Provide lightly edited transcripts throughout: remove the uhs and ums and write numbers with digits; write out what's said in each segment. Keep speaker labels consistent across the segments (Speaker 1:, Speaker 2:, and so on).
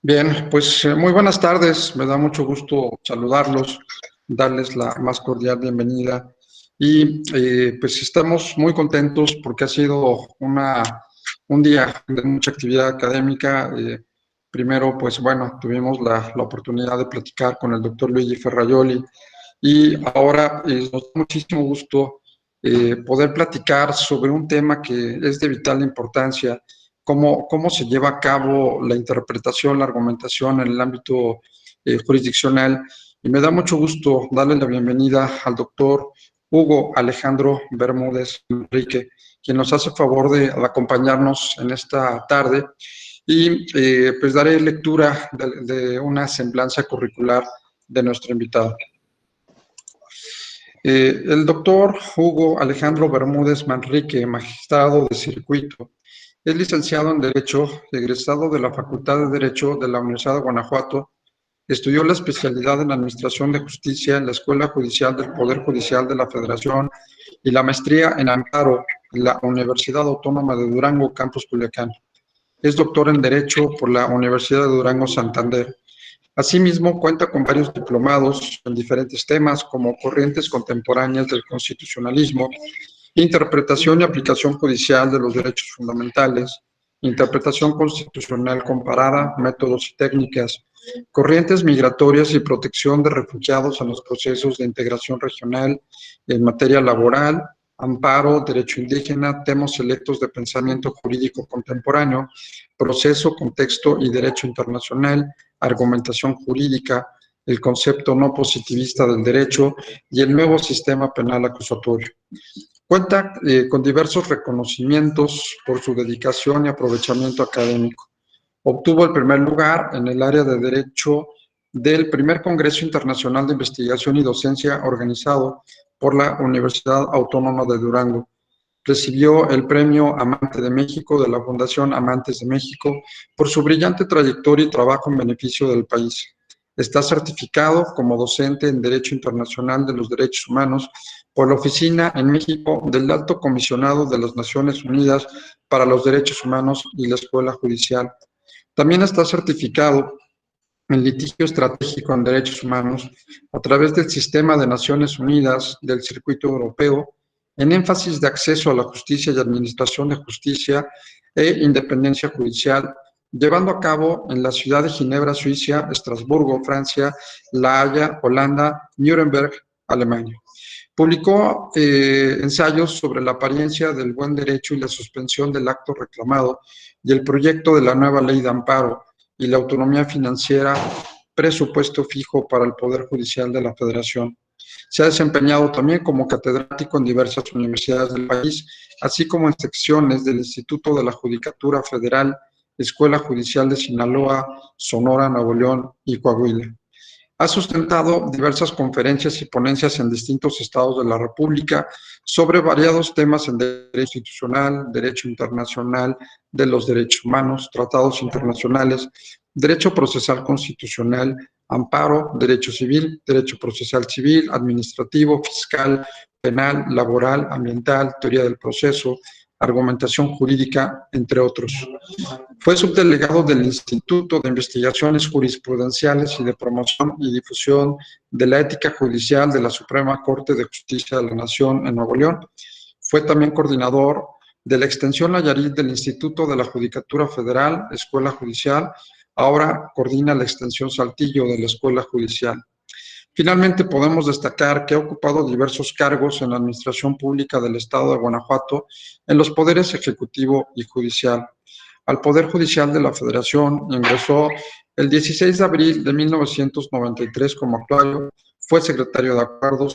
Speaker 1: Bien, pues muy buenas tardes, me da mucho gusto saludarlos, darles la más cordial bienvenida y pues estamos muy contentos porque ha sido un día de mucha actividad académica. Primero, pues bueno, tuvimos la oportunidad de platicar con el doctor Luigi Ferraioli y ahora nos da muchísimo gusto poder platicar sobre un tema que es de vital importancia. Cómo se lleva a cabo la interpretación, la argumentación en el ámbito jurisdiccional. Y me da mucho gusto darle la bienvenida al doctor Hugo Alejandro Bermúdez Enrique, quien nos hace favor de acompañarnos en esta tarde. Y pues daré lectura de una semblanza curricular de nuestro invitado. El doctor Hugo Alejandro Bermúdez Manrique, magistrado de circuito, es licenciado en Derecho, egresado de la Facultad de Derecho de la Universidad de Guanajuato. Estudió la especialidad en Administración de Justicia en la Escuela Judicial del Poder Judicial de la Federación y la maestría en Amparo en la Universidad Autónoma de Durango, Campus Culiacán. Es doctor en Derecho por la Universidad de Durango Santander. Asimismo, cuenta con varios diplomados en diferentes temas como corrientes contemporáneas del constitucionalismo, interpretación y aplicación judicial de los derechos fundamentales, interpretación constitucional comparada, métodos y técnicas, corrientes migratorias y protección de refugiados en los procesos de integración regional en materia laboral, amparo, derecho indígena, temas selectos de pensamiento jurídico contemporáneo, proceso, contexto y derecho internacional, argumentación jurídica, el concepto no positivista del derecho y el nuevo sistema penal acusatorio. Cuenta con diversos reconocimientos por su dedicación y aprovechamiento académico. Obtuvo el primer lugar en el área de Derecho del primer Congreso Internacional de Investigación y Docencia organizado por la Universidad Autónoma de Durango. Recibió el Premio Amante de México de la Fundación Amantes de México por su brillante trayectoria y trabajo en beneficio del país. Está certificado como docente en Derecho Internacional de los Derechos Humanos por la Oficina en México del Alto Comisionado de las Naciones Unidas para los Derechos Humanos y la Escuela Judicial. También está certificado en litigio estratégico en derechos humanos a través del Sistema de Naciones Unidas del Circuito Europeo, en énfasis de acceso a la justicia y administración de justicia e independencia judicial, llevando a cabo en la ciudad de Ginebra, Suiza, Estrasburgo, Francia, La Haya, Holanda, Nuremberg, Alemania. Publicó ensayos sobre la apariencia del buen derecho y la suspensión del acto reclamado y el proyecto de la nueva ley de amparo y la autonomía financiera, presupuesto fijo para el Poder Judicial de la Federación. Se ha desempeñado también como catedrático en diversas universidades del país, así como en secciones del Instituto de la Judicatura Federal, Escuela Judicial de Sinaloa, Sonora, Nuevo León y Coahuila. Ha sustentado diversas conferencias y ponencias en distintos estados de la República sobre variados temas en derecho institucional, derecho internacional de los derechos humanos, tratados internacionales, derecho procesal constitucional, amparo, derecho civil, derecho procesal civil, administrativo, fiscal, penal, laboral, ambiental, teoría del proceso, argumentación jurídica, entre otros. Fue subdelegado del Instituto de Investigaciones Jurisprudenciales y de Promoción y Difusión de la Ética Judicial de la Suprema Corte de Justicia de la Nación en Nuevo León. Fue también coordinador de la Extensión Nayarit del Instituto de la Judicatura Federal, Escuela Judicial. Ahora coordina la Extensión Saltillo de la Escuela Judicial. Finalmente, podemos destacar que ha ocupado diversos cargos en la Administración Pública del Estado de Guanajuato en los poderes ejecutivo y judicial. Al Poder Judicial de la Federación ingresó el 16 de abril de 1993 como actuario, fue secretario de acuerdos,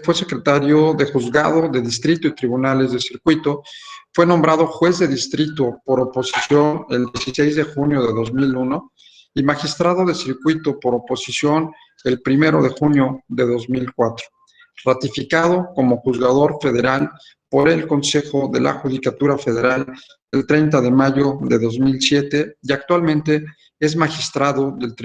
Speaker 1: fue secretario de juzgado de distrito y tribunales de circuito, fue nombrado juez de distrito por oposición el 16 de junio de 2001 y magistrado de circuito por oposición el 1 de junio de 2004. Ratificado como juzgador federal por el Consejo de la Judicatura Federal el 30 de mayo de 2007 y actualmente es magistrado del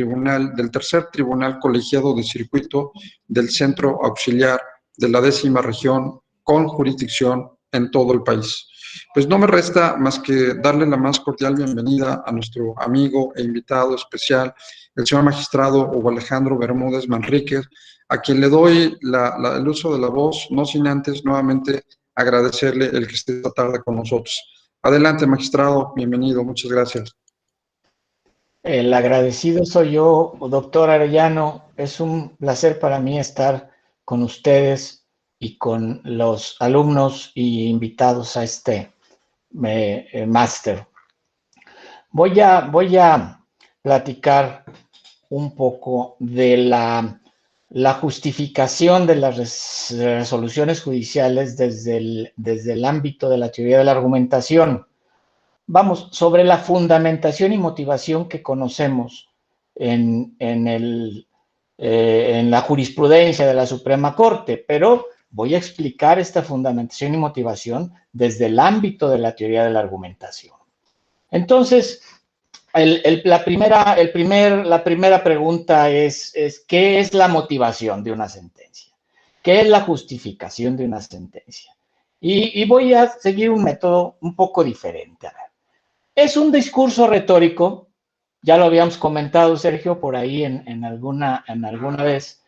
Speaker 1: Tercer Tribunal Colegiado de Circuito del Centro Auxiliar de la 10ª Región con jurisdicción en todo el país. Pues no me resta más que darle la más cordial bienvenida a nuestro amigo e invitado especial, el señor magistrado Hugo Alejandro Bermúdez Manríquez, a quien le doy el uso de la voz, no sin antes nuevamente agradecerle el que esté esta tarde con nosotros. Adelante, magistrado, bienvenido, muchas gracias.
Speaker 2: El agradecido soy yo, doctor Arellano. Es un placer para mí estar con ustedes y con los alumnos y invitados a este máster. Voy a platicar un poco de la justificación de las resoluciones judiciales desde el ámbito de la teoría de la argumentación. Vamos, sobre la fundamentación y motivación que conocemos en la jurisprudencia de la Suprema Corte, pero voy a explicar esta fundamentación y motivación desde el ámbito de la teoría de la argumentación. Entonces, la primera pregunta es ¿qué es la motivación de una sentencia? ¿Qué es la justificación de una sentencia? Y voy a seguir un método un poco diferente. A ver. Es un discurso retórico, ya lo habíamos comentado, Sergio, por ahí en alguna vez.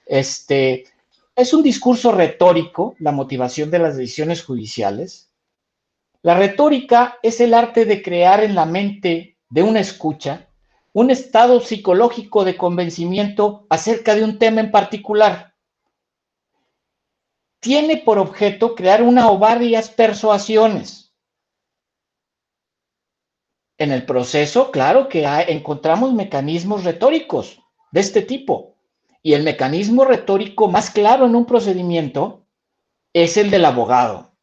Speaker 2: Es un discurso retórico, la motivación de las decisiones judiciales. La retórica es el arte de crear en la mente de una escucha un estado psicológico de convencimiento acerca de un tema en particular. Tiene por objeto crear una o varias persuasiones. En el proceso, claro que encontramos mecanismos retóricos de este tipo. Y el mecanismo retórico más claro en un procedimiento es el del abogado.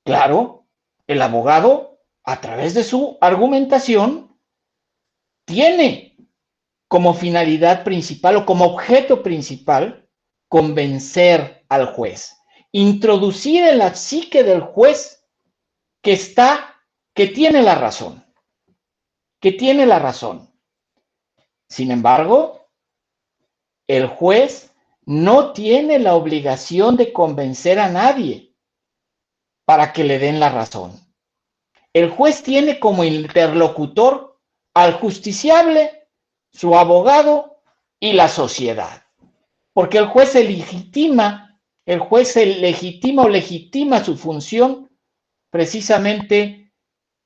Speaker 2: Claro, el abogado, a través de su argumentación, tiene como finalidad principal o como objeto principal convencer al juez, introducir en la psique del juez que tiene la razón. Sin embargo, el juez no tiene la obligación de convencer a nadie para que le den la razón. El juez tiene como interlocutor al justiciable, su abogado y la sociedad. Porque el juez legitima o legitima su función precisamente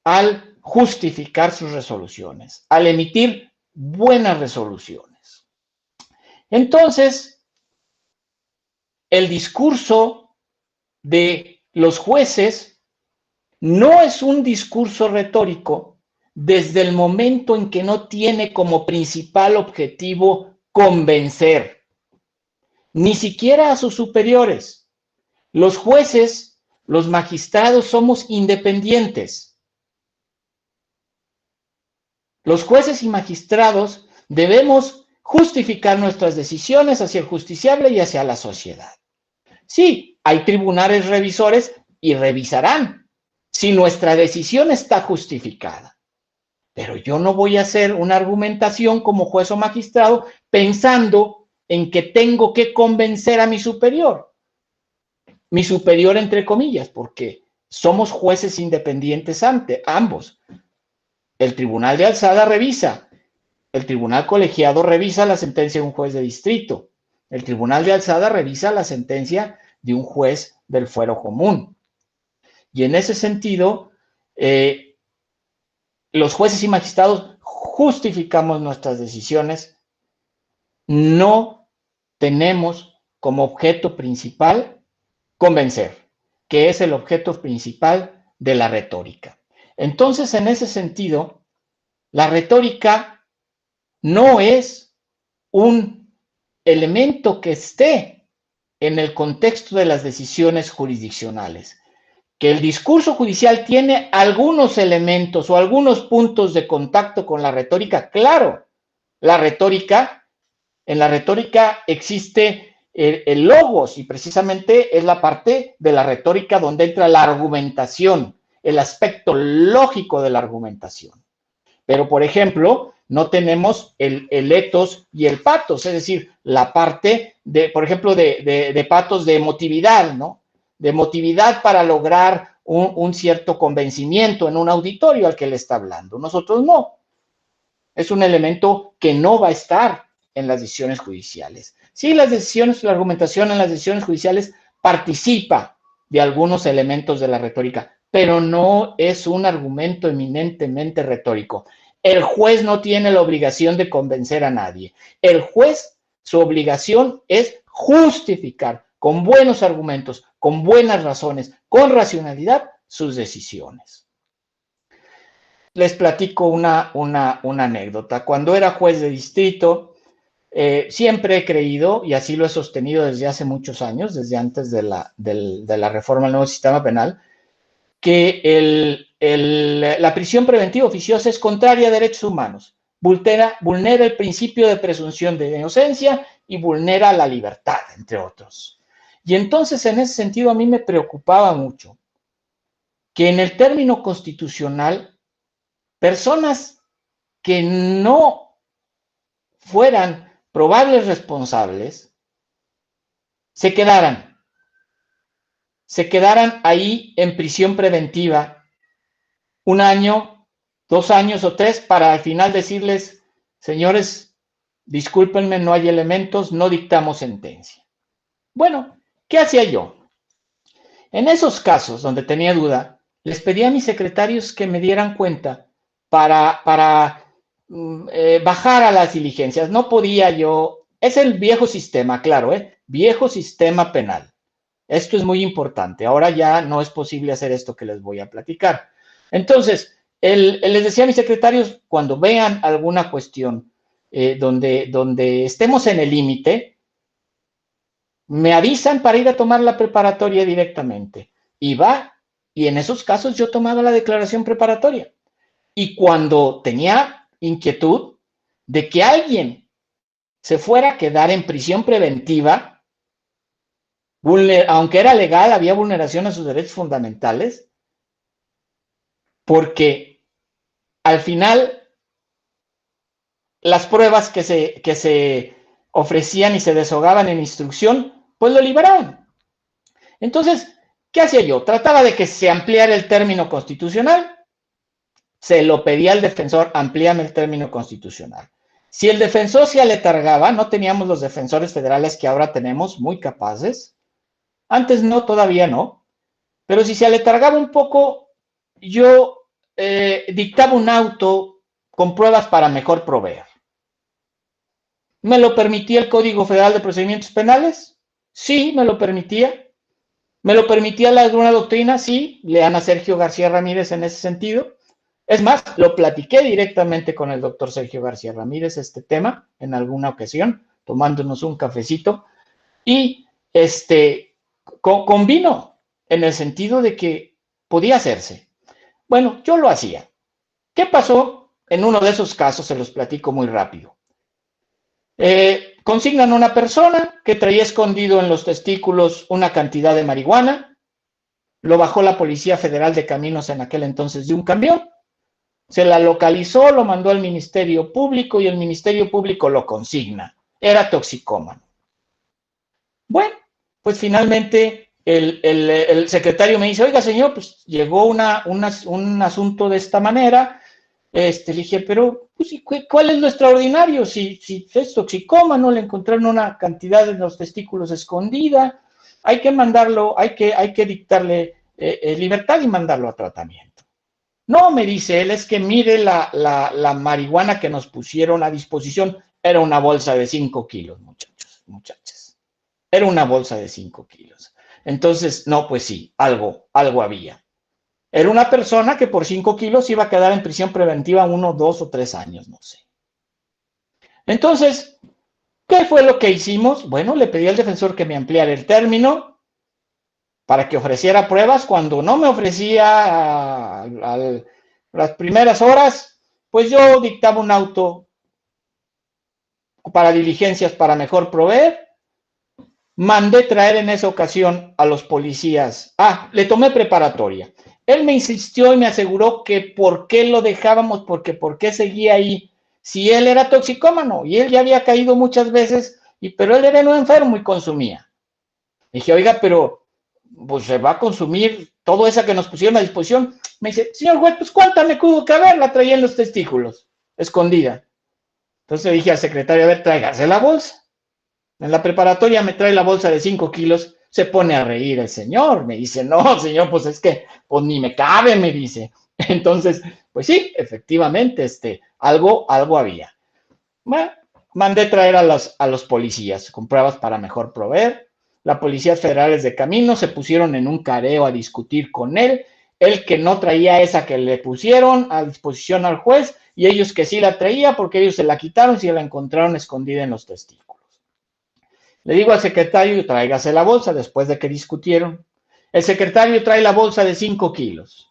Speaker 2: al justificar sus resoluciones, al emitir buenas resoluciones. Entonces, el discurso de los jueces no es un discurso retórico desde el momento en que no tiene como principal objetivo convencer, ni siquiera a sus superiores. Los jueces, los magistrados, somos independientes. Los jueces y magistrados debemos justificar nuestras decisiones hacia el justiciable y hacia la sociedad. Sí, hay tribunales revisores y revisarán si nuestra decisión está justificada. Pero yo no voy a hacer una argumentación como juez o magistrado pensando en que tengo que convencer a mi superior entre comillas, porque somos jueces independientes ambos. El tribunal de alzada revisa, el tribunal colegiado revisa la sentencia de un juez de distrito, el tribunal de alzada revisa la sentencia de un juez del fuero común. Y en ese sentido, los jueces y magistrados justificamos nuestras decisiones, no tenemos como objeto principal convencer, que es el objeto principal de la retórica. Entonces, en ese sentido, la retórica no es un elemento que esté en el contexto de las decisiones jurisdiccionales. Que el discurso judicial tiene algunos elementos o algunos puntos de contacto con la retórica, claro. En la retórica existe el logos y precisamente es la parte de la retórica donde entra la argumentación, el aspecto lógico de la argumentación. Pero, por ejemplo, no tenemos el ethos y el pathos, es decir, la parte, por ejemplo, de pathos de emotividad, ¿no? de emotividad para lograr un cierto convencimiento en un auditorio al que le está hablando. Nosotros no. Es un elemento que no va a estar en las decisiones judiciales. Sí, las decisiones, la argumentación en las decisiones judiciales participa de algunos elementos de la retórica, pero no es un argumento eminentemente retórico. El juez no tiene la obligación de convencer a nadie. El juez, su obligación es justificar con buenos argumentos, con buenas razones, con racionalidad, sus decisiones. Les platico una anécdota. Cuando era juez de distrito, siempre he creído, y así lo he sostenido desde hace muchos años, desde antes de la reforma al nuevo sistema penal, que la prisión preventiva oficiosa es contraria a derechos humanos, vulnera el principio de presunción de inocencia y vulnera la libertad, entre otros. Y entonces, en ese sentido, a mí me preocupaba mucho que en el término constitucional, personas que no fueran probables responsables se quedaran ahí en prisión preventiva 1 año, 2 años o 3 para al final decirles, señores, discúlpenme, no hay elementos, no dictamos sentencia. Bueno, ¿qué hacía yo? En esos casos donde tenía duda, les pedí a mis secretarios que me dieran cuenta para bajar a las diligencias. No podía yo, es el viejo sistema, claro, viejo sistema penal. Esto es muy importante. Ahora ya no es posible hacer esto que les voy a platicar. Entonces, les decía a mis secretarios, cuando vean alguna cuestión donde estemos en el límite, me avisan para ir a tomar la preparatoria directamente. Y en esos casos yo tomaba la declaración preparatoria. Y cuando tenía inquietud de que alguien se fuera a quedar en prisión preventiva, aunque era legal, había vulneración a sus derechos fundamentales, porque al final las pruebas que se ofrecían y se deshogaban en instrucción, pues lo liberaban. Entonces, ¿qué hacía yo? Trataba de que se ampliara el término constitucional, se lo pedía al defensor, amplíame el término constitucional. Si el defensor se aletargaba, no teníamos los defensores federales que ahora tenemos, muy capaces, antes no, todavía no, pero si se aletargaba un poco, yo dictaba un auto con pruebas para mejor proveer. ¿Me lo permitía el Código Federal de Procedimientos Penales? Sí, me lo permitía. ¿Me lo permitía alguna doctrina? Sí, lean a Sergio García Ramírez en ese sentido. Es más, lo platiqué directamente con el doctor Sergio García Ramírez este tema en alguna ocasión, tomándonos un cafecito, y convino en el sentido de que podía hacerse. Bueno, yo lo hacía. ¿Qué pasó en uno de esos casos? Se los platico muy rápido. Consignan a una persona que traía escondido en los testículos una cantidad de marihuana, lo bajó la Policía Federal de Caminos en aquel entonces de un camión, se la localizó, lo mandó al Ministerio Público y el Ministerio Público lo consigna. Era toxicómano. Bueno, pues finalmente el secretario me dice, oiga señor, pues llegó un asunto de esta manera. Le dije, pero pues, ¿cuál es lo extraordinario? Si es toxicómano, le encontraron una cantidad de los testículos escondida, hay que mandarlo, hay que dictarle libertad y mandarlo a tratamiento. No, me dice él, es que mire la marihuana que nos pusieron a disposición, era una bolsa de 5 kilos, muchachas. Era una bolsa de 5 kilos. Entonces, no, pues sí, algo había. Era una persona que por 5 kilos iba a quedar en prisión preventiva 1, 2 o 3 años, no sé. Entonces, ¿qué fue lo que hicimos? Bueno, le pedí al defensor que me ampliara el término para que ofreciera pruebas. Cuando no me ofrecía las primeras horas, pues yo dictaba un auto para diligencias para mejor proveer. Mandé traer en esa ocasión a los policías. Le tomé preparatoria. Él me insistió y me aseguró que por qué lo dejábamos, porque por qué seguía ahí, si él era toxicómano y él ya había caído muchas veces, pero él era un enfermo y consumía. Dije, oiga, pero pues se va a consumir todo esa que nos pusieron a disposición. Me dice, señor juez, pues ¿cuánta me tuvo que haber? La traía en los testículos, escondida. Entonces le dije al secretario, a ver, tráigase la bolsa. En la preparatoria me trae la bolsa de 5 kilos, se pone a reír el señor, me dice, no, señor, pues es que, pues ni me cabe, me dice. Entonces, pues sí, efectivamente, algo había. Bueno, mandé traer a los policías con pruebas para mejor proveer. La Policía Federales de camino se pusieron en un careo a discutir con él, el que no traía esa que le pusieron a disposición al juez y ellos que sí la traía porque ellos se la quitaron y se la encontraron escondida en los testículos. Le digo al secretario, tráigase la bolsa después de que discutieron. El secretario trae la bolsa de 5 kilos.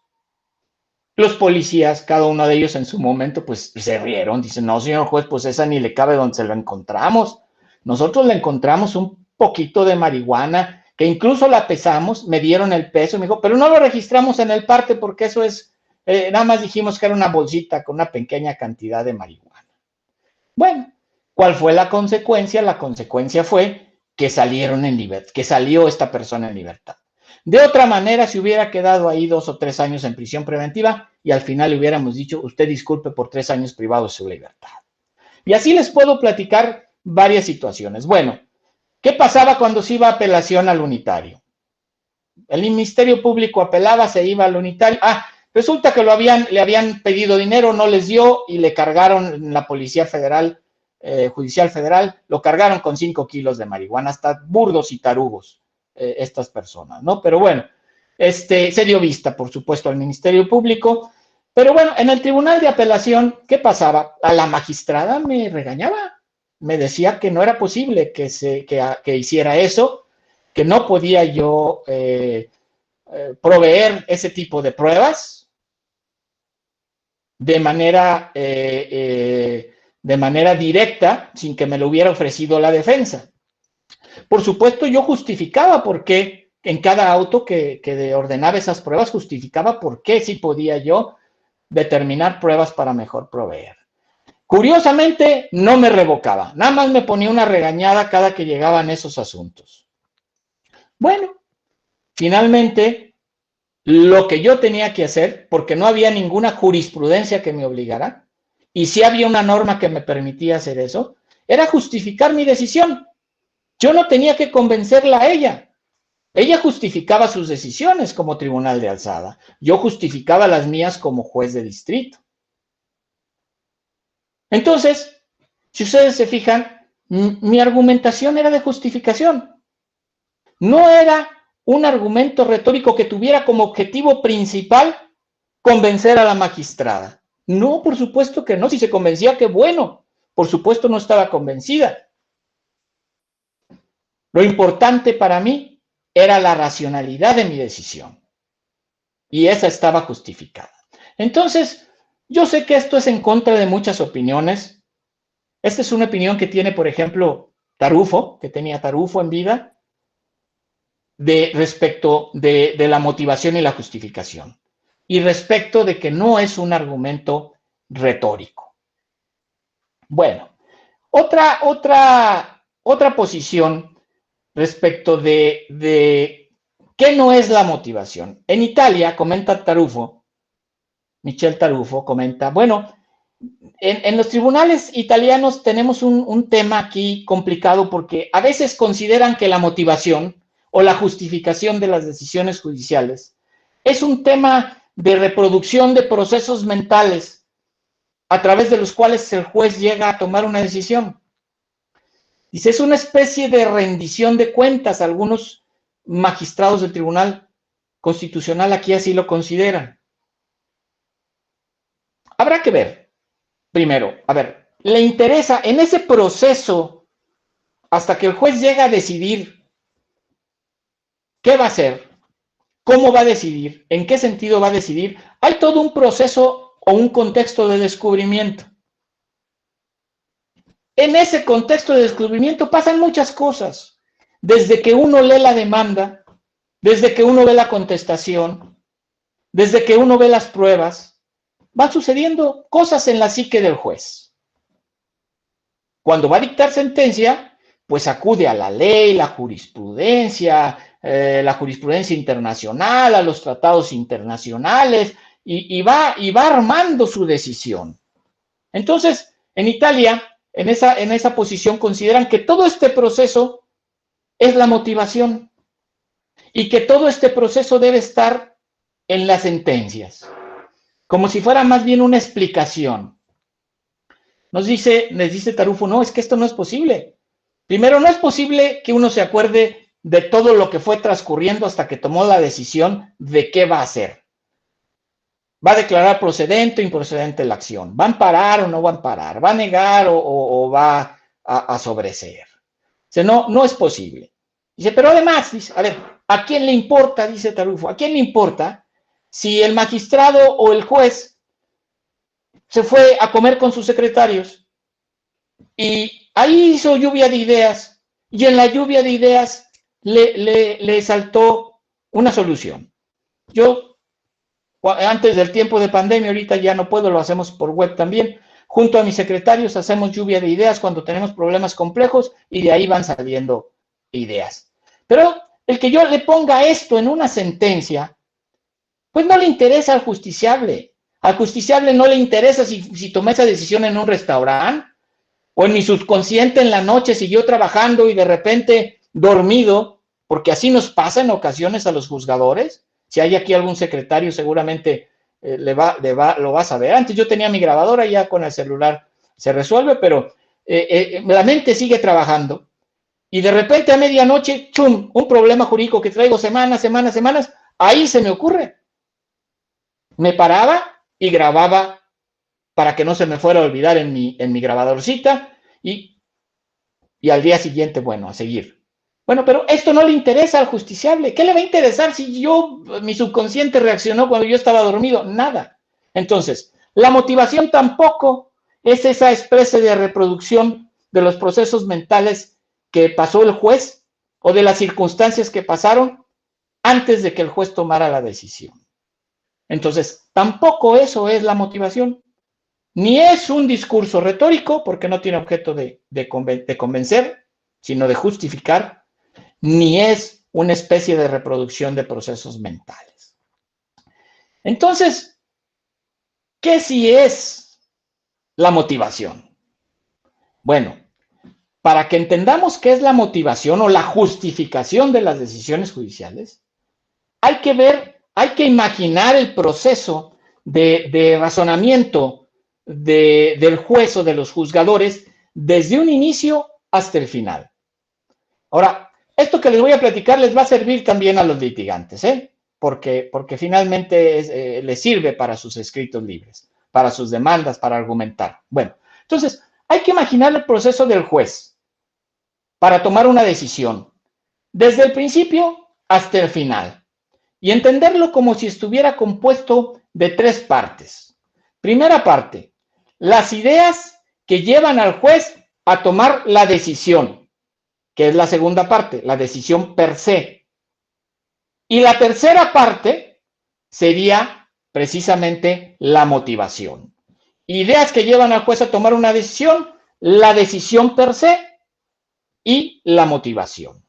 Speaker 2: Los policías, cada uno de ellos en su momento, pues se rieron. Dicen, no, señor juez, pues esa ni le cabe donde se lo encontramos. Nosotros le encontramos un poquito de marihuana, que incluso la pesamos, me dieron el peso, me dijo, pero no lo registramos en el parte porque eso es, nada más dijimos que era una bolsita con una pequeña cantidad de marihuana. Bueno, ¿cuál fue la consecuencia? La consecuencia fue que salieron en libertad, que salió esta persona en libertad. De otra manera, se hubiera quedado ahí 2 o 3 años en prisión preventiva y al final le hubiéramos dicho, usted disculpe por 3 años privados de su libertad. Y así les puedo platicar varias situaciones. Bueno, ¿qué pasaba cuando se iba a apelación al unitario? El Ministerio Público apelaba, se iba al unitario. Resulta que le habían pedido dinero, no les dio y le cargaron la Policía Federal, Judicial Federal, lo cargaron con 5 kilos de marihuana, hasta burdos y tarugos estas personas, ¿no? Pero bueno, se dio vista, por supuesto, al Ministerio Público, pero bueno, en el Tribunal de Apelación, ¿qué pasaba? A la magistrada me regañaba, me decía que no era posible que hiciera eso, que no podía yo proveer ese tipo de pruebas de manera directa, sin que me lo hubiera ofrecido la defensa. Por supuesto, yo justificaba por qué en cada auto que ordenaba esas pruebas, justificaba por qué sí podía yo determinar pruebas para mejor proveer. Curiosamente, no me revocaba, nada más me ponía una regañada cada que llegaban esos asuntos. Bueno, finalmente, lo que yo tenía que hacer, porque no había ninguna jurisprudencia que me obligara, y sí había una norma que me permitía hacer eso, era justificar mi decisión. Yo no tenía que convencerla a ella. Ella justificaba sus decisiones como tribunal de alzada. Yo justificaba las mías como juez de distrito. Entonces, si ustedes se fijan, mi argumentación era de justificación. No era un argumento retórico que tuviera como objetivo principal convencer a la magistrada. No, por supuesto que no. Si se convencía, qué bueno. Por supuesto no estaba convencida. Lo importante para mí era la racionalidad de mi decisión. Y esa estaba justificada. Entonces, yo sé que esto es en contra de muchas opiniones. Esta es una opinión que tiene, por ejemplo, Tarufo, que tenía Tarufo en vida, respecto de la motivación y la justificación. Y respecto de que no es un argumento retórico. Bueno, otra posición respecto de qué no es la motivación. En Italia, comenta Tarufo, Michel Tarufo comenta, bueno, en los tribunales italianos tenemos un tema aquí complicado porque a veces consideran que la motivación o la justificación de las decisiones judiciales es un tema de reproducción de procesos mentales a través de los cuales el juez llega a tomar una decisión. Dice, es una especie de rendición de cuentas. Algunos magistrados del Tribunal Constitucional aquí así lo consideran. Habrá que ver. Primero, a ver, le interesa en ese proceso hasta que el juez llega a decidir qué va a hacer, cómo va a decidir, en qué sentido va a decidir. Hay todo un proceso o un contexto de descubrimiento. En ese contexto de descubrimiento pasan muchas cosas, desde que uno lee la demanda, desde que uno ve la contestación, desde que uno ve las pruebas, van sucediendo cosas en la psique del juez. Cuando va a dictar sentencia, pues acude a la ley, la jurisprudencia, la jurisprudencia internacional, a los tratados internacionales, y va armando su decisión. Entonces, en Italia, en esa posición, consideran que todo este proceso es la motivación y que todo este proceso debe estar en las sentencias, como si fuera más bien una explicación. Les dice Tarufo, no, es que esto no es posible. Primero, no es posible que uno se acuerde de todo lo que fue transcurriendo hasta que tomó la decisión de qué va a hacer. ¿Va a declarar procedente o improcedente la acción? ¿Va a amparar o no va a amparar? ¿Va a negar o va a sobreseer? Dice, no es posible. Dice, pero además, dice, a ver, ¿a quién le importa? Dice Tarufo, ¿a quién le importa si el magistrado o el juez se fue a comer con sus secretarios y ahí hizo lluvia de ideas y en la lluvia de ideas le saltó una solución? Yo, antes del tiempo de pandemia, ahorita ya no puedo, lo hacemos por web también, junto a mis secretarios hacemos lluvia de ideas cuando tenemos problemas complejos y de ahí van saliendo ideas. Pero el que yo le ponga esto en una sentencia, pues no le interesa al justiciable. Al justiciable no le interesa si tomé esa decisión en un restaurante o en mi subconsciente en la noche siguió trabajando y de repente dormido, porque así nos pasa en ocasiones a los juzgadores. Si hay aquí algún secretario, seguramente lo va a saber. Antes yo tenía mi grabadora, ya con el celular se resuelve, pero la mente sigue trabajando. Y de repente a medianoche, ¡chum!, un problema jurídico que traigo semanas, ahí se me ocurre. Me paraba y grababa para que no se me fuera a olvidar en mi grabadorcita y al día siguiente, bueno, a seguir. Bueno, pero esto no le interesa al justiciable. ¿Qué le va a interesar si mi subconsciente reaccionó cuando yo estaba dormido? Nada. Entonces, la motivación tampoco es esa especie de reproducción de los procesos mentales que pasó el juez o de las circunstancias que pasaron antes de que el juez tomara la decisión. Entonces, tampoco eso es la motivación. Ni es un discurso retórico, porque no tiene objeto de convencer, sino de justificar, ni es una especie de reproducción de procesos mentales. Entonces, ¿qué sí es la motivación? Bueno, para que entendamos qué es la motivación o la justificación de las decisiones judiciales, hay que imaginar el proceso de razonamiento del juez o de los juzgadores desde un inicio hasta el final. Ahora, esto que les voy a platicar les va a servir también a los litigantes, porque finalmente les sirve para sus escritos libres, para sus demandas, para argumentar. Bueno, entonces, hay que imaginar el proceso del juez para tomar una decisión, desde el principio hasta el final, y entenderlo como si estuviera compuesto de tres partes. Primera parte, las ideas que llevan al juez a tomar la decisión, que es la segunda parte, la decisión per se. Y la tercera parte sería precisamente la motivación. Ideas que llevan al juez a tomar una decisión, la decisión per se y la motivación.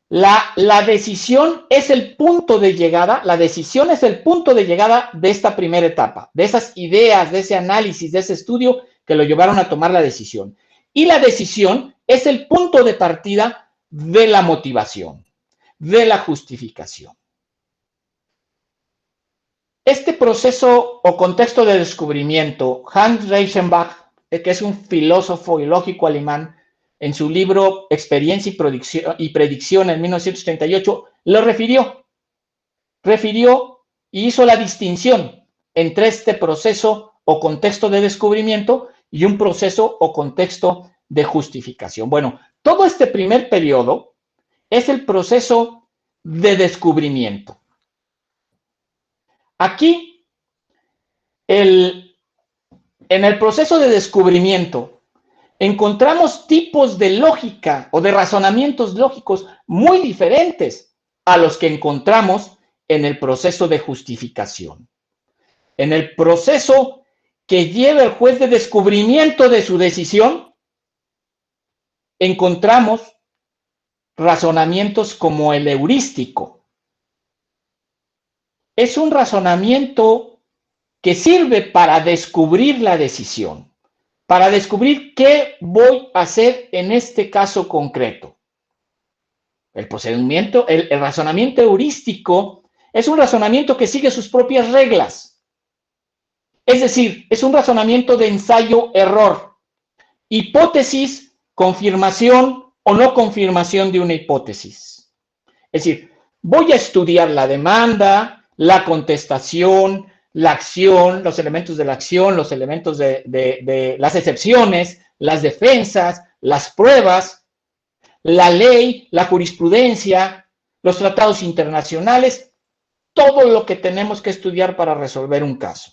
Speaker 2: La decisión es el punto de llegada, la decisión es el punto de llegada de esta primera etapa, de esas ideas, de ese análisis, de ese estudio que lo llevaron a tomar la decisión. Y la decisión es el punto de partida de la motivación, de la justificación. Este proceso o contexto de descubrimiento, Hans Reichenbach, que es un filósofo y lógico alemán, en su libro Experiencia y Predicción en 1938, lo refirió y hizo la distinción entre este proceso o contexto de descubrimiento y un proceso o contexto de justificación. Bueno, todo este primer periodo es el proceso de descubrimiento. Aquí, en el proceso de descubrimiento, encontramos tipos de lógica o de razonamientos lógicos muy diferentes a los que encontramos en el proceso de justificación. En el proceso que lleva el juez de descubrimiento de su decisión, encontramos razonamientos como el heurístico. Es un razonamiento que sirve para descubrir la decisión, para descubrir qué voy a hacer en este caso concreto. El procedimiento, el razonamiento heurístico es un razonamiento que sigue sus propias reglas. Es decir, es un razonamiento de ensayo-error. Hipótesis, confirmación o no confirmación de una hipótesis. Es decir, voy a estudiar la demanda, la contestación, la acción, los elementos de la acción, los elementos de las excepciones, las defensas, las pruebas, la ley, la jurisprudencia, los tratados internacionales, todo lo que tenemos que estudiar para resolver un caso.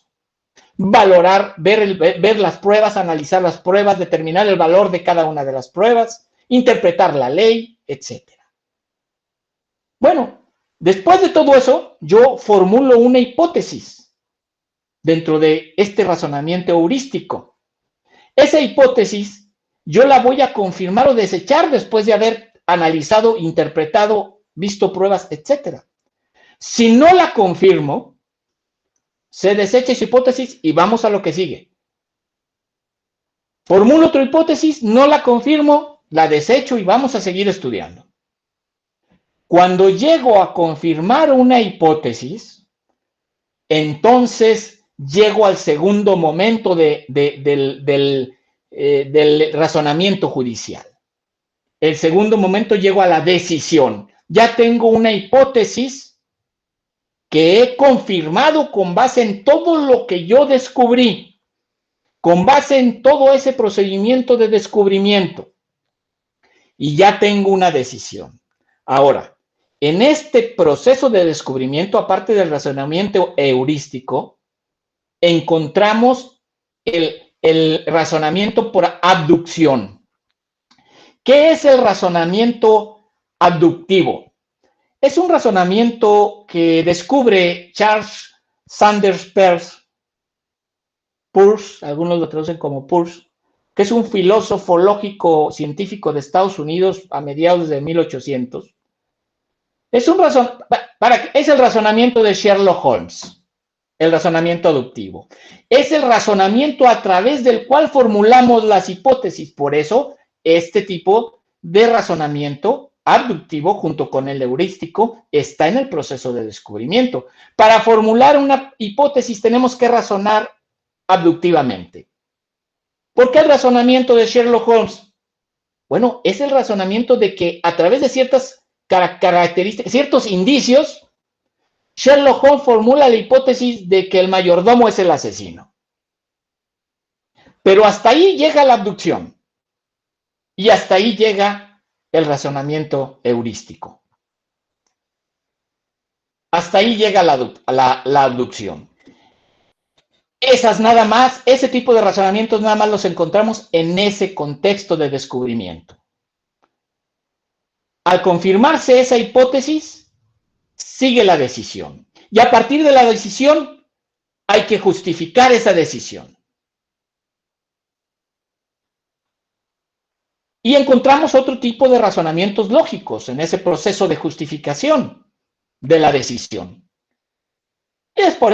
Speaker 2: Valorar, ver las pruebas, analizar las pruebas, determinar el valor de cada una de las pruebas, interpretar la ley, etc. Bueno, después de todo eso, yo formulo una hipótesis dentro de este razonamiento heurístico. Esa hipótesis yo la voy a confirmar o desechar después de haber analizado, interpretado, visto pruebas, etc. Si no la confirmo, se desecha esa hipótesis y vamos a lo que sigue. Formulo otra hipótesis, no la confirmo, la desecho y vamos a seguir estudiando. Cuando llego a confirmar una hipótesis, entonces llego al segundo momento del razonamiento judicial. El segundo momento llego a la decisión. Ya tengo una hipótesis que he confirmado con base en todo lo que yo descubrí, con base en todo ese procedimiento de descubrimiento. Y ya tengo una decisión. Ahora, en este proceso de descubrimiento, aparte del razonamiento heurístico, encontramos el razonamiento por abducción. ¿Qué es el razonamiento abductivo? Es un razonamiento que descubre Charles Sanders Peirce, algunos lo traducen como Peirce, que es un filósofo lógico científico de Estados Unidos a mediados de 1800. Es el razonamiento de Sherlock Holmes, el razonamiento aductivo. Es el razonamiento a través del cual formulamos las hipótesis. Por eso, este tipo de razonamiento abductivo, junto con el heurístico, está en el proceso de descubrimiento. Para formular una hipótesis tenemos que razonar abductivamente. ¿Por qué el razonamiento de Sherlock Holmes? Bueno, es el razonamiento de que a través de ciertas características, ciertos indicios, Sherlock Holmes formula la hipótesis de que el mayordomo es el asesino. Pero hasta ahí llega la abducción y hasta ahí llega el razonamiento heurístico. Hasta ahí llega la abducción. Ese tipo de razonamientos nada más los encontramos en ese contexto de descubrimiento. Al confirmarse esa hipótesis, sigue la decisión. Y a partir de la decisión, hay que justificar esa decisión. Y encontramos otro tipo de razonamientos lógicos en ese proceso de justificación de la decisión.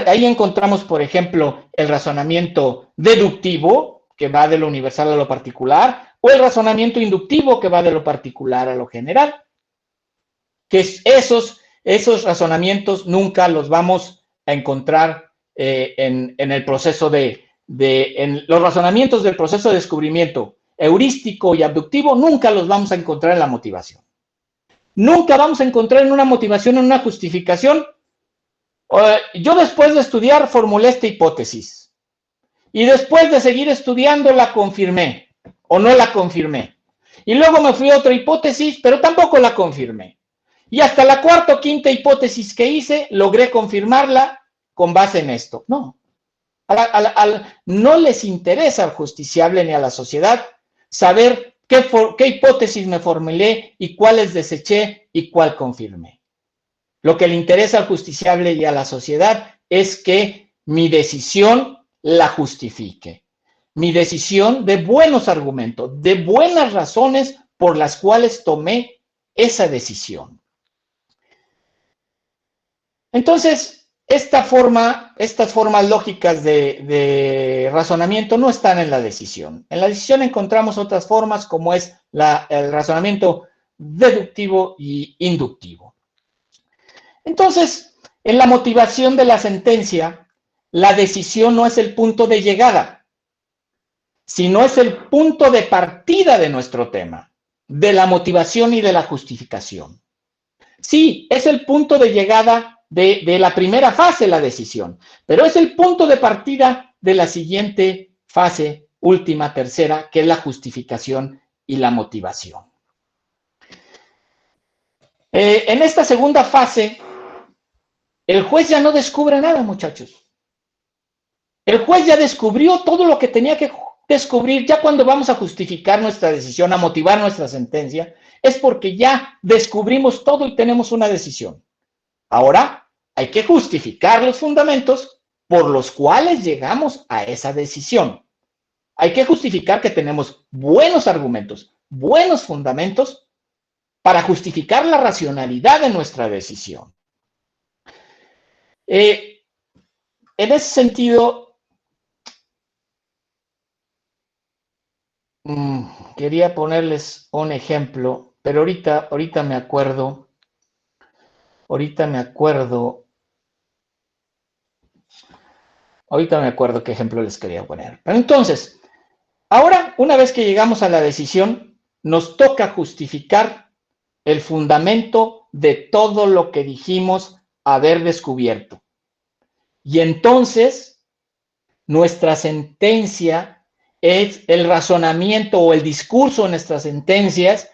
Speaker 2: Ahí encontramos, por ejemplo, el razonamiento deductivo, que va de lo universal a lo particular, o el razonamiento inductivo, que va de lo particular a lo general. Que esos razonamientos nunca los vamos a encontrar en el proceso en los razonamientos del proceso de descubrimiento heurístico y abductivo, nunca los vamos a encontrar en la motivación. Nunca vamos a encontrar en una motivación, en una justificación. Yo después de estudiar formulé esta hipótesis y después de seguir estudiando la confirmé o no la confirmé. Y luego me fui a otra hipótesis, pero tampoco la confirmé. Y hasta la cuarta o quinta hipótesis que hice, logré confirmarla con base en esto. No. No les interesa al justiciable ni a la sociedad saber qué hipótesis me formulé y cuáles deseché y cuál confirmé. Lo que le interesa al justiciable y a la sociedad es que mi decisión la justifique. Mi decisión de buenos argumentos, de buenas razones por las cuales tomé esa decisión. Entonces, estas formas lógicas de razonamiento no están en la decisión. En la decisión encontramos otras formas como es el razonamiento deductivo y inductivo. Entonces, en la motivación de la sentencia, la decisión no es el punto de llegada, sino es el punto de partida de nuestro tema, de la motivación y de la justificación. Sí, es el punto de llegada de la primera fase, la decisión, pero es el punto de partida de la siguiente fase, última, tercera, que es la justificación y la motivación. En esta segunda fase, el juez ya no descubre nada, muchachos. El juez ya descubrió todo lo que tenía que descubrir. Ya cuando vamos a justificar nuestra decisión, a motivar nuestra sentencia, es porque ya descubrimos todo y tenemos una decisión. Ahora hay que justificar los fundamentos por los cuales llegamos a esa decisión. Hay que justificar que tenemos buenos argumentos, buenos fundamentos para justificar la racionalidad de nuestra decisión. En ese sentido, quería ponerles un ejemplo, pero ahorita me acuerdo qué ejemplo les quería poner. Pero entonces, ahora, una vez que llegamos a la decisión, nos toca justificar el fundamento de todo lo que dijimos haber descubierto. Y entonces, nuestra sentencia es el razonamiento o el discurso de nuestras sentencias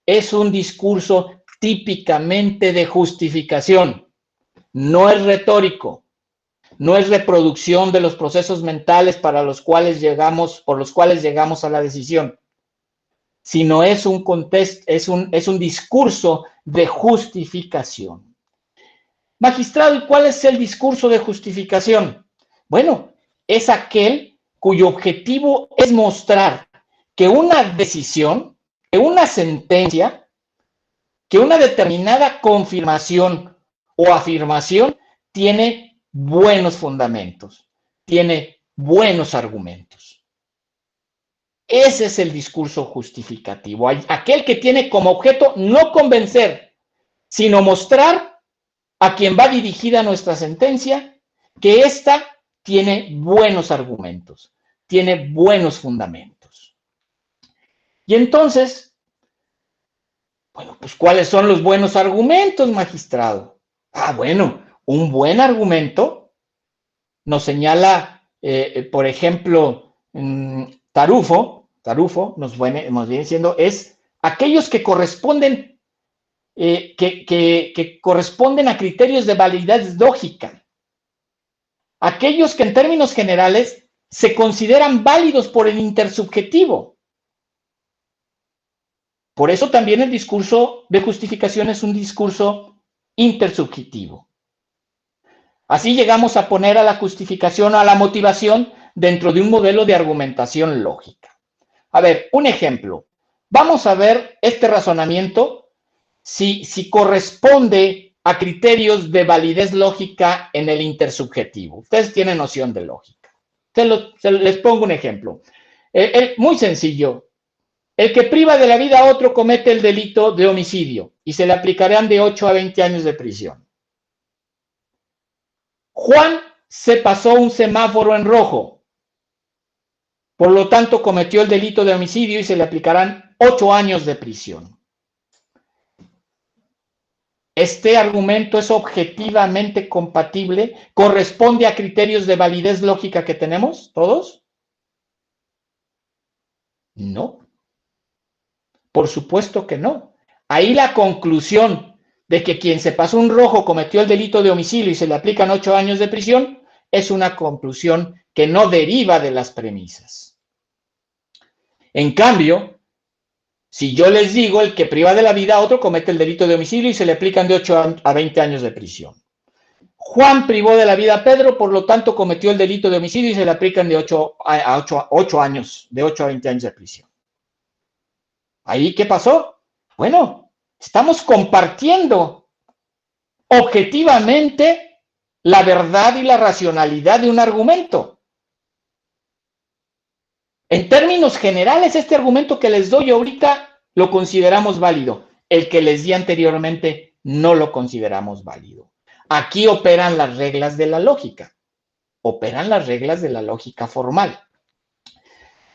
Speaker 2: es un discurso típicamente de justificación. No es retórico, no es reproducción de los procesos mentales por los cuales llegamos a la decisión, sino es un discurso de justificación. Magistrado, ¿y cuál es el discurso de justificación? Bueno, es aquel cuyo objetivo es mostrar que una decisión, que una sentencia, que una determinada confirmación o afirmación tiene buenos fundamentos, tiene buenos argumentos. Ese es el discurso justificativo, aquel que tiene como objeto no convencer, sino mostrar a quien va dirigida nuestra sentencia que ésta tiene buenos argumentos, tiene buenos fundamentos. Y entonces, bueno, pues ¿cuáles son los buenos argumentos, magistrado? Bueno, un buen argumento nos señala, por ejemplo, Tarufo nos viene diciendo, es aquellos que corresponden, que corresponden a criterios de validez lógica. Aquellos que en términos generales se consideran válidos por el intersubjetivo. Por eso también el discurso de justificación es un discurso intersubjetivo. Así llegamos a poner a la justificación, a la motivación, dentro de un modelo de argumentación lógica. A ver, un ejemplo. Vamos a ver este razonamiento si corresponde a criterios de validez lógica en el intersubjetivo. Ustedes tienen noción de lógica. Les pongo un ejemplo. Muy sencillo. El que priva de la vida a otro comete el delito de homicidio y se le aplicarán de 8 a 20 años de prisión. Juan se pasó un semáforo en rojo. Por lo tanto, cometió el delito de homicidio y se le aplicarán 8 años de prisión. ¿Este argumento es objetivamente compatible? ¿Corresponde a criterios de validez lógica que tenemos todos? No. Por supuesto que no. Ahí la conclusión de que quien se pasó un rojo cometió el delito de homicidio y se le aplican 8 años de prisión es una conclusión que no deriva de las premisas. En cambio, si yo les digo el que priva de la vida a otro comete el delito de homicidio y se le aplican de 8 a 20 años de prisión. Juan privó de la vida a Pedro, por lo tanto cometió el delito de homicidio y se le aplican de 8 años, de 8 a 20 años de prisión. ¿Ahí qué pasó? Bueno, Estamos compartiendo objetivamente la verdad y la racionalidad de un argumento. En términos generales, este argumento que les doy ahorita lo consideramos válido. El que les di anteriormente no lo consideramos válido. Aquí operan las reglas de la lógica. Operan las reglas de la lógica formal.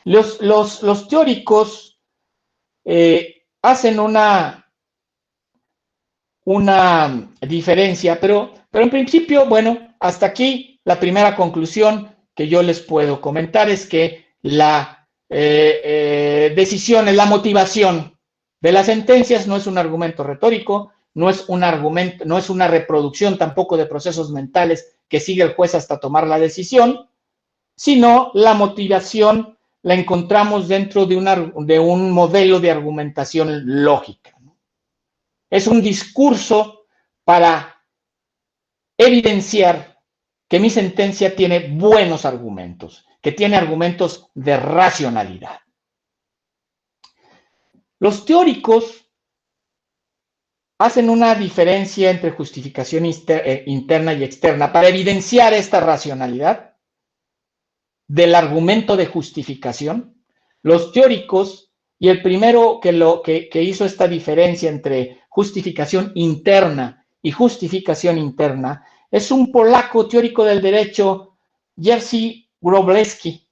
Speaker 2: Los teóricos hacen una diferencia, pero en principio, bueno, hasta aquí la primera conclusión que yo les puedo comentar es que la decisión, la motivación de las sentencias no es un argumento retórico, no es un argumento, no es una reproducción tampoco de procesos mentales que sigue el juez hasta tomar la decisión, sino la motivación la encontramos dentro de un modelo de argumentación lógica. Es un discurso para evidenciar que mi sentencia tiene buenos argumentos, que tiene argumentos de racionalidad. Los teóricos hacen una diferencia entre justificación interna y externa para evidenciar esta racionalidad del argumento de justificación. Los teóricos, y el primero que hizo esta diferencia entre justificación interna y justificación interna, es un polaco teórico del derecho, Jerzy Wróblewski,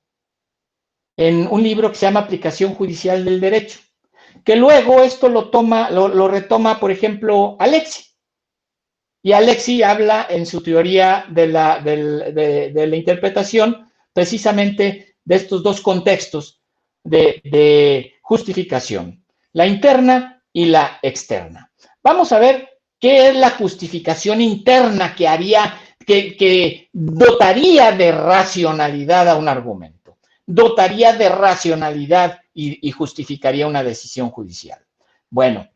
Speaker 2: en un libro que se llama Aplicación Judicial del Derecho, que luego esto lo retoma, por ejemplo, Alexi. Y Alexi habla en su teoría de la interpretación precisamente de estos dos contextos de justificación, la interna y la externa. Vamos a ver qué es la justificación interna que dotaría de racionalidad a un argumento, dotaría de racionalidad y justificaría una decisión judicial. Bueno,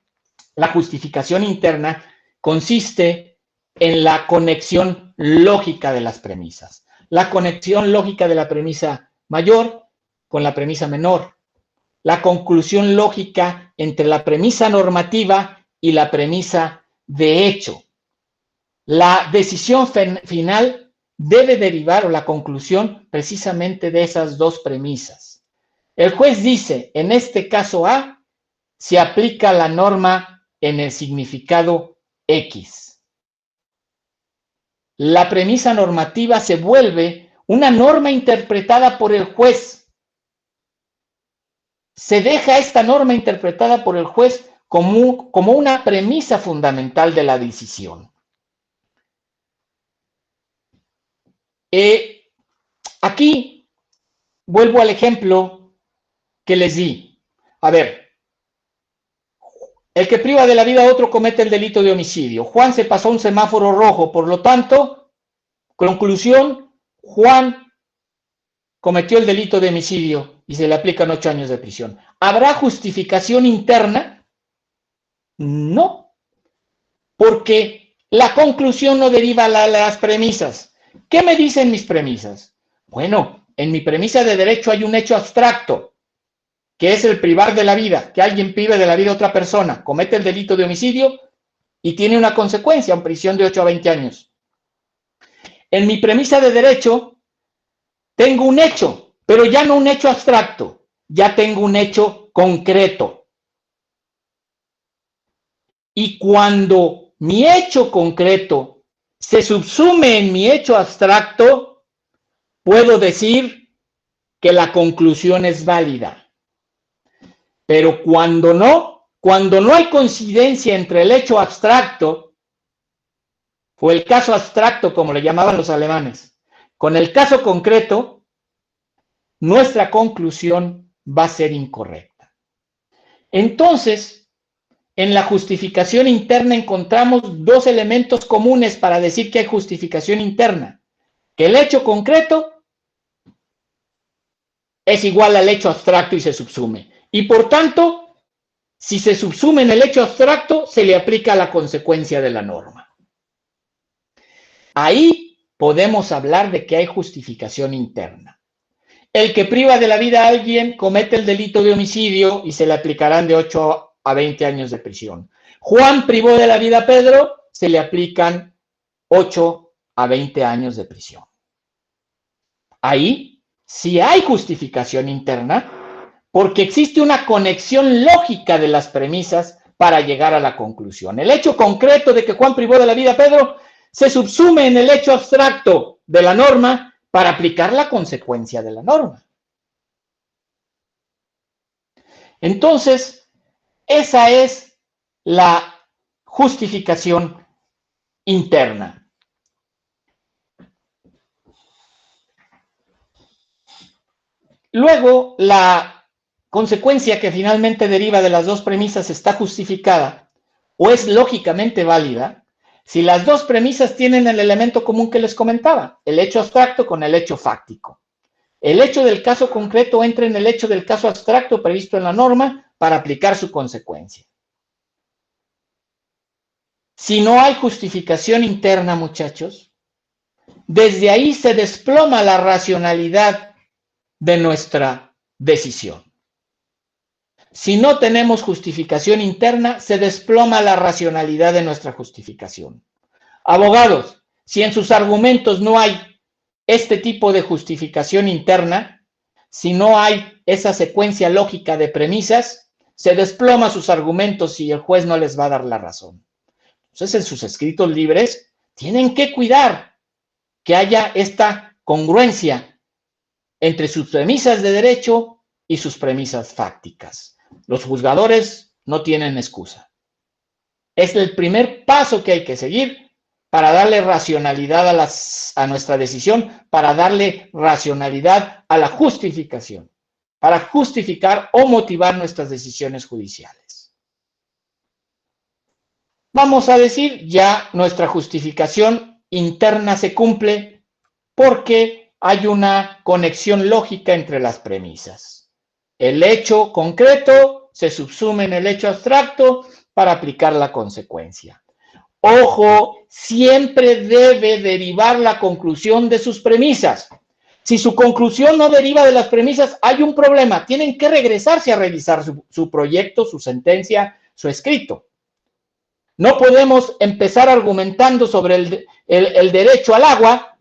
Speaker 2: la justificación interna consiste en la conexión lógica de las premisas. La conexión lógica de la premisa mayor con la premisa menor. La conclusión lógica entre la premisa normativa y la premisa de hecho. La decisión final debe derivar, o la conclusión, precisamente de esas dos premisas. El juez dice, en este caso A, se aplica la norma en el significado X. La premisa normativa se vuelve una norma interpretada por el juez. Se deja esta norma interpretada por el juez como una premisa fundamental de la decisión. Aquí vuelvo al ejemplo que les di. A ver, el que priva de la vida a otro comete el delito de homicidio. Juan se pasó un semáforo rojo, por lo tanto, conclusión, Juan cometió el delito de homicidio y se le aplican 8 años de prisión. ¿Habrá justificación interna? No, porque la conclusión no deriva de las premisas. ¿Qué me dicen mis premisas? Bueno, en mi premisa de derecho hay un hecho abstracto, que es el privar de la vida, que alguien prive de la vida a otra persona, comete el delito de homicidio y tiene una consecuencia, en prisión de 8 a 20 años. En mi premisa de derecho tengo un hecho, pero ya no un hecho abstracto, ya tengo un hecho concreto. Y cuando mi hecho concreto se subsume en mi hecho abstracto, puedo decir que la conclusión es válida. Pero cuando no hay coincidencia entre el hecho abstracto, o el caso abstracto, como le llamaban los alemanes, con el caso concreto, nuestra conclusión va a ser incorrecta. Entonces, en la justificación interna encontramos dos elementos comunes para decir que hay justificación interna, que el hecho concreto es igual al hecho abstracto y se subsume. Y por tanto, si se subsume en el hecho abstracto, se le aplica la consecuencia de la norma. Ahí podemos hablar de que hay justificación interna. El que priva de la vida a alguien comete el delito de homicidio y se le aplicarán de 8 a 20 años de prisión. Juan privó de la vida a Pedro, se le aplican 8 a 20 años de prisión. Ahí sí hay justificación interna, porque existe una conexión lógica de las premisas para llegar a la conclusión. El hecho concreto de que Juan privó de la vida a Pedro se subsume en el hecho abstracto de la norma para aplicar la consecuencia de la norma. Entonces, esa es la justificación interna. Luego, la consecuencia que finalmente deriva de las dos premisas está justificada o es lógicamente válida si las dos premisas tienen el elemento común que les comentaba, el hecho abstracto con el hecho fáctico. El hecho del caso concreto entra en el hecho del caso abstracto previsto en la norma para aplicar su consecuencia. Si no hay justificación interna, muchachos, desde ahí se desploma la racionalidad de nuestra decisión. Si no tenemos justificación interna, se desploma la racionalidad de nuestra justificación. Abogados, si en sus argumentos no hay este tipo de justificación interna, si no hay esa secuencia lógica de premisas, se desploma sus argumentos y el juez no les va a dar la razón. Entonces, en sus escritos libres, tienen que cuidar que haya esta congruencia entre sus premisas de derecho y sus premisas fácticas. Los juzgadores no tienen excusa. Es el primer paso que hay que seguir para darle racionalidad a nuestra decisión, para darle racionalidad a la justificación, para justificar o motivar nuestras decisiones judiciales. Vamos a decir, ya nuestra justificación interna se cumple porque hay una conexión lógica entre las premisas. El hecho concreto se subsume en el hecho abstracto para aplicar la consecuencia. Ojo, siempre debe derivar la conclusión de sus premisas. Si su conclusión no deriva de las premisas, hay un problema. Tienen que regresarse a revisar su proyecto, su sentencia, su escrito. No podemos empezar argumentando sobre el derecho al agua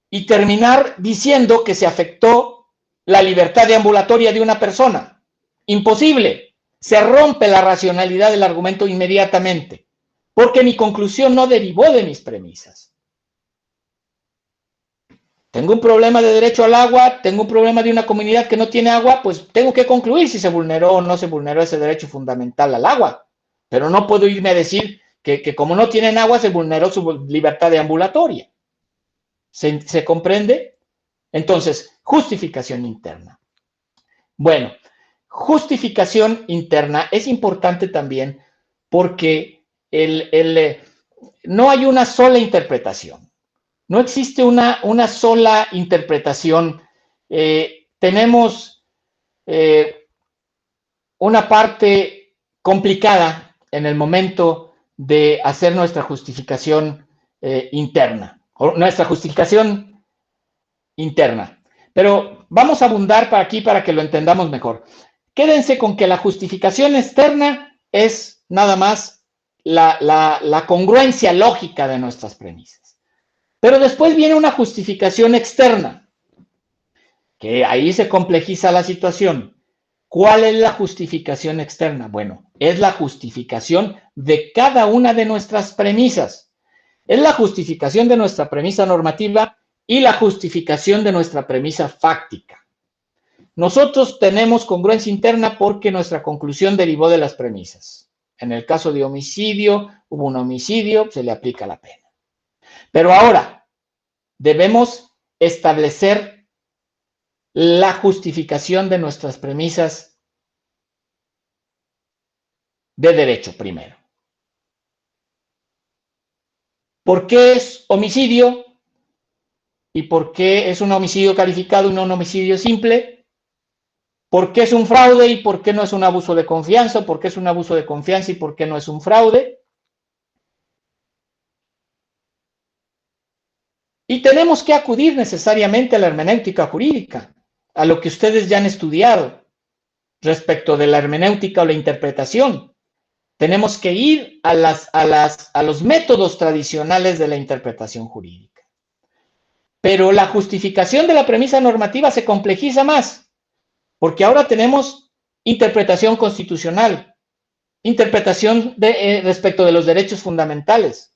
Speaker 2: y terminar diciendo que se afectó la libertad deambulatoria de una persona. Imposible. Se rompe la racionalidad del argumento inmediatamente, porque mi conclusión no derivó de mis premisas. Tengo un problema de derecho al agua, tengo un problema de una comunidad que no tiene agua, pues tengo que concluir si se vulneró o no se vulneró ese derecho fundamental al agua. Pero no puedo irme a decir que como no tienen agua se vulneró su libertad deambulatoria. ¿Se comprende? Entonces, justificación interna. Bueno, justificación interna es importante también porque no hay una sola interpretación. No existe una sola interpretación. Tenemos una parte complicada en el momento de hacer nuestra justificación interna, o nuestra justificación interna. Pero vamos a abundar para aquí para que lo entendamos mejor. Quédense con que la justificación externa es nada más la congruencia lógica de nuestras premisas. Pero después viene una justificación externa, que ahí se complejiza la situación. ¿Cuál es la justificación externa? Bueno, es la justificación de cada una de nuestras premisas. Es la justificación de nuestra premisa normativa y la justificación de nuestra premisa fáctica. Nosotros tenemos congruencia interna porque nuestra conclusión derivó de las premisas. En el caso de homicidio, hubo un homicidio, se le aplica la pena. Pero ahora debemos establecer la justificación de nuestras premisas de derecho primero. ¿Por qué es homicidio? ¿Y por qué es un homicidio calificado y no un homicidio simple? ¿Por qué es un fraude y por qué no es un abuso de confianza? ¿Por qué es un abuso de confianza y por qué no es un fraude? Y tenemos que acudir necesariamente a la hermenéutica jurídica, a lo que ustedes ya han estudiado respecto de la hermenéutica o la interpretación. tenemos que ir a los métodos tradicionales de la interpretación jurídica. Pero la justificación de la premisa normativa se complejiza más, porque ahora tenemos interpretación constitucional, interpretación respecto de los derechos fundamentales,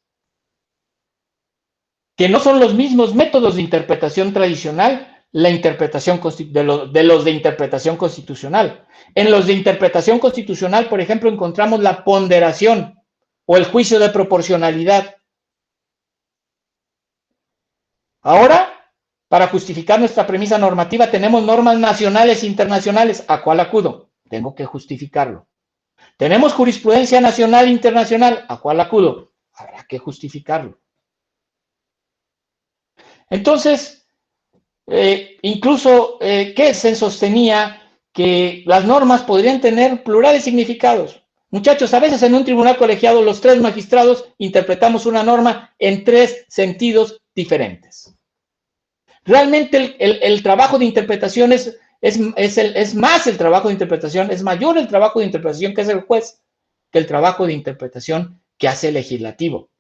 Speaker 2: que no son los mismos métodos de interpretación tradicional, la interpretación de los de interpretación constitucional. En los de interpretación constitucional, por ejemplo, encontramos la ponderación o el juicio de proporcionalidad. Ahora, para justificar nuestra premisa normativa, tenemos normas nacionales e internacionales. ¿A cuál acudo? Tengo que justificarlo. Tenemos jurisprudencia nacional e internacional. ¿A cuál acudo? Habrá que justificarlo. Entonces, incluso, ¿qué se sostenía? Que las normas podrían tener plurales significados. Muchachos, a veces en un tribunal colegiado los 3 magistrados interpretamos una norma en 3 sentidos diferentes. Realmente el trabajo de interpretación es más el trabajo de interpretación, es mayor el trabajo de interpretación que hace el juez que el trabajo de interpretación que hace el legislativo.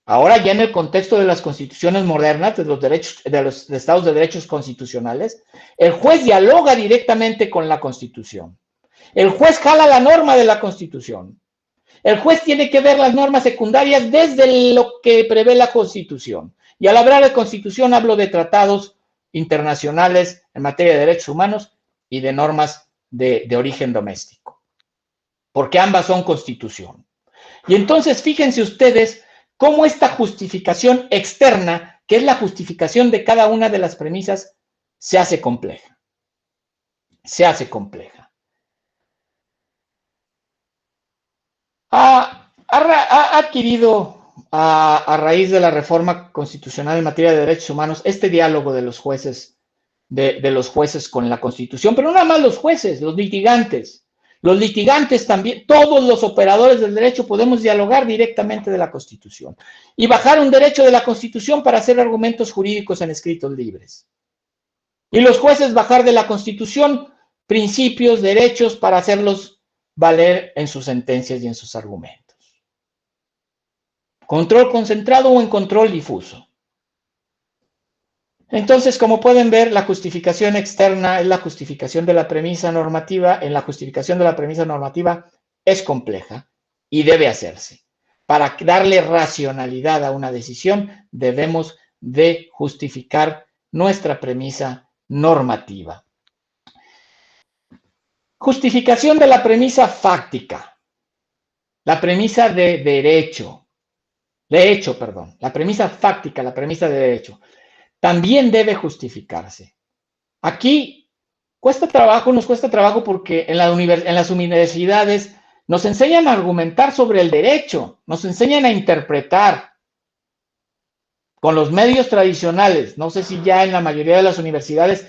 Speaker 2: Ahora ya en el contexto de las constituciones modernas, de los estados de derechos constitucionales, el juez dialoga directamente con la Constitución. El juez jala la norma de la Constitución. El juez tiene que ver las normas secundarias desde lo que prevé la Constitución. Y al hablar de Constitución hablo de tratados internacionales en materia de derechos humanos y de normas de origen doméstico, porque ambas son Constitución. Y entonces fíjense ustedes cómo esta justificación externa, que es la justificación de cada una de las premisas, se hace compleja. Se hace compleja. Ha adquirido, a raíz de la reforma constitucional en materia de derechos humanos, este diálogo de los jueces, de los jueces con la Constitución, pero no nada más los jueces, los litigantes. Los litigantes también, todos los operadores del derecho podemos dialogar directamente de la Constitución y bajar un derecho de la Constitución para hacer argumentos jurídicos en escritos libres. Y los jueces bajar de la Constitución principios, derechos para hacerlos valer en sus sentencias y en sus argumentos. Control concentrado o en control difuso. Entonces, como pueden ver, la justificación externa es la justificación de la premisa normativa. En la justificación de la premisa normativa es compleja y debe hacerse. Para darle racionalidad a una decisión, debemos de justificar nuestra premisa normativa. Justificación de la premisa fáctica. La premisa de derecho. La premisa fáctica, la premisa de derecho. También debe justificarse. Aquí nos cuesta trabajo porque en las universidades nos enseñan a argumentar sobre el derecho, nos enseñan a interpretar con los medios tradicionales. No sé si ya en la mayoría de las universidades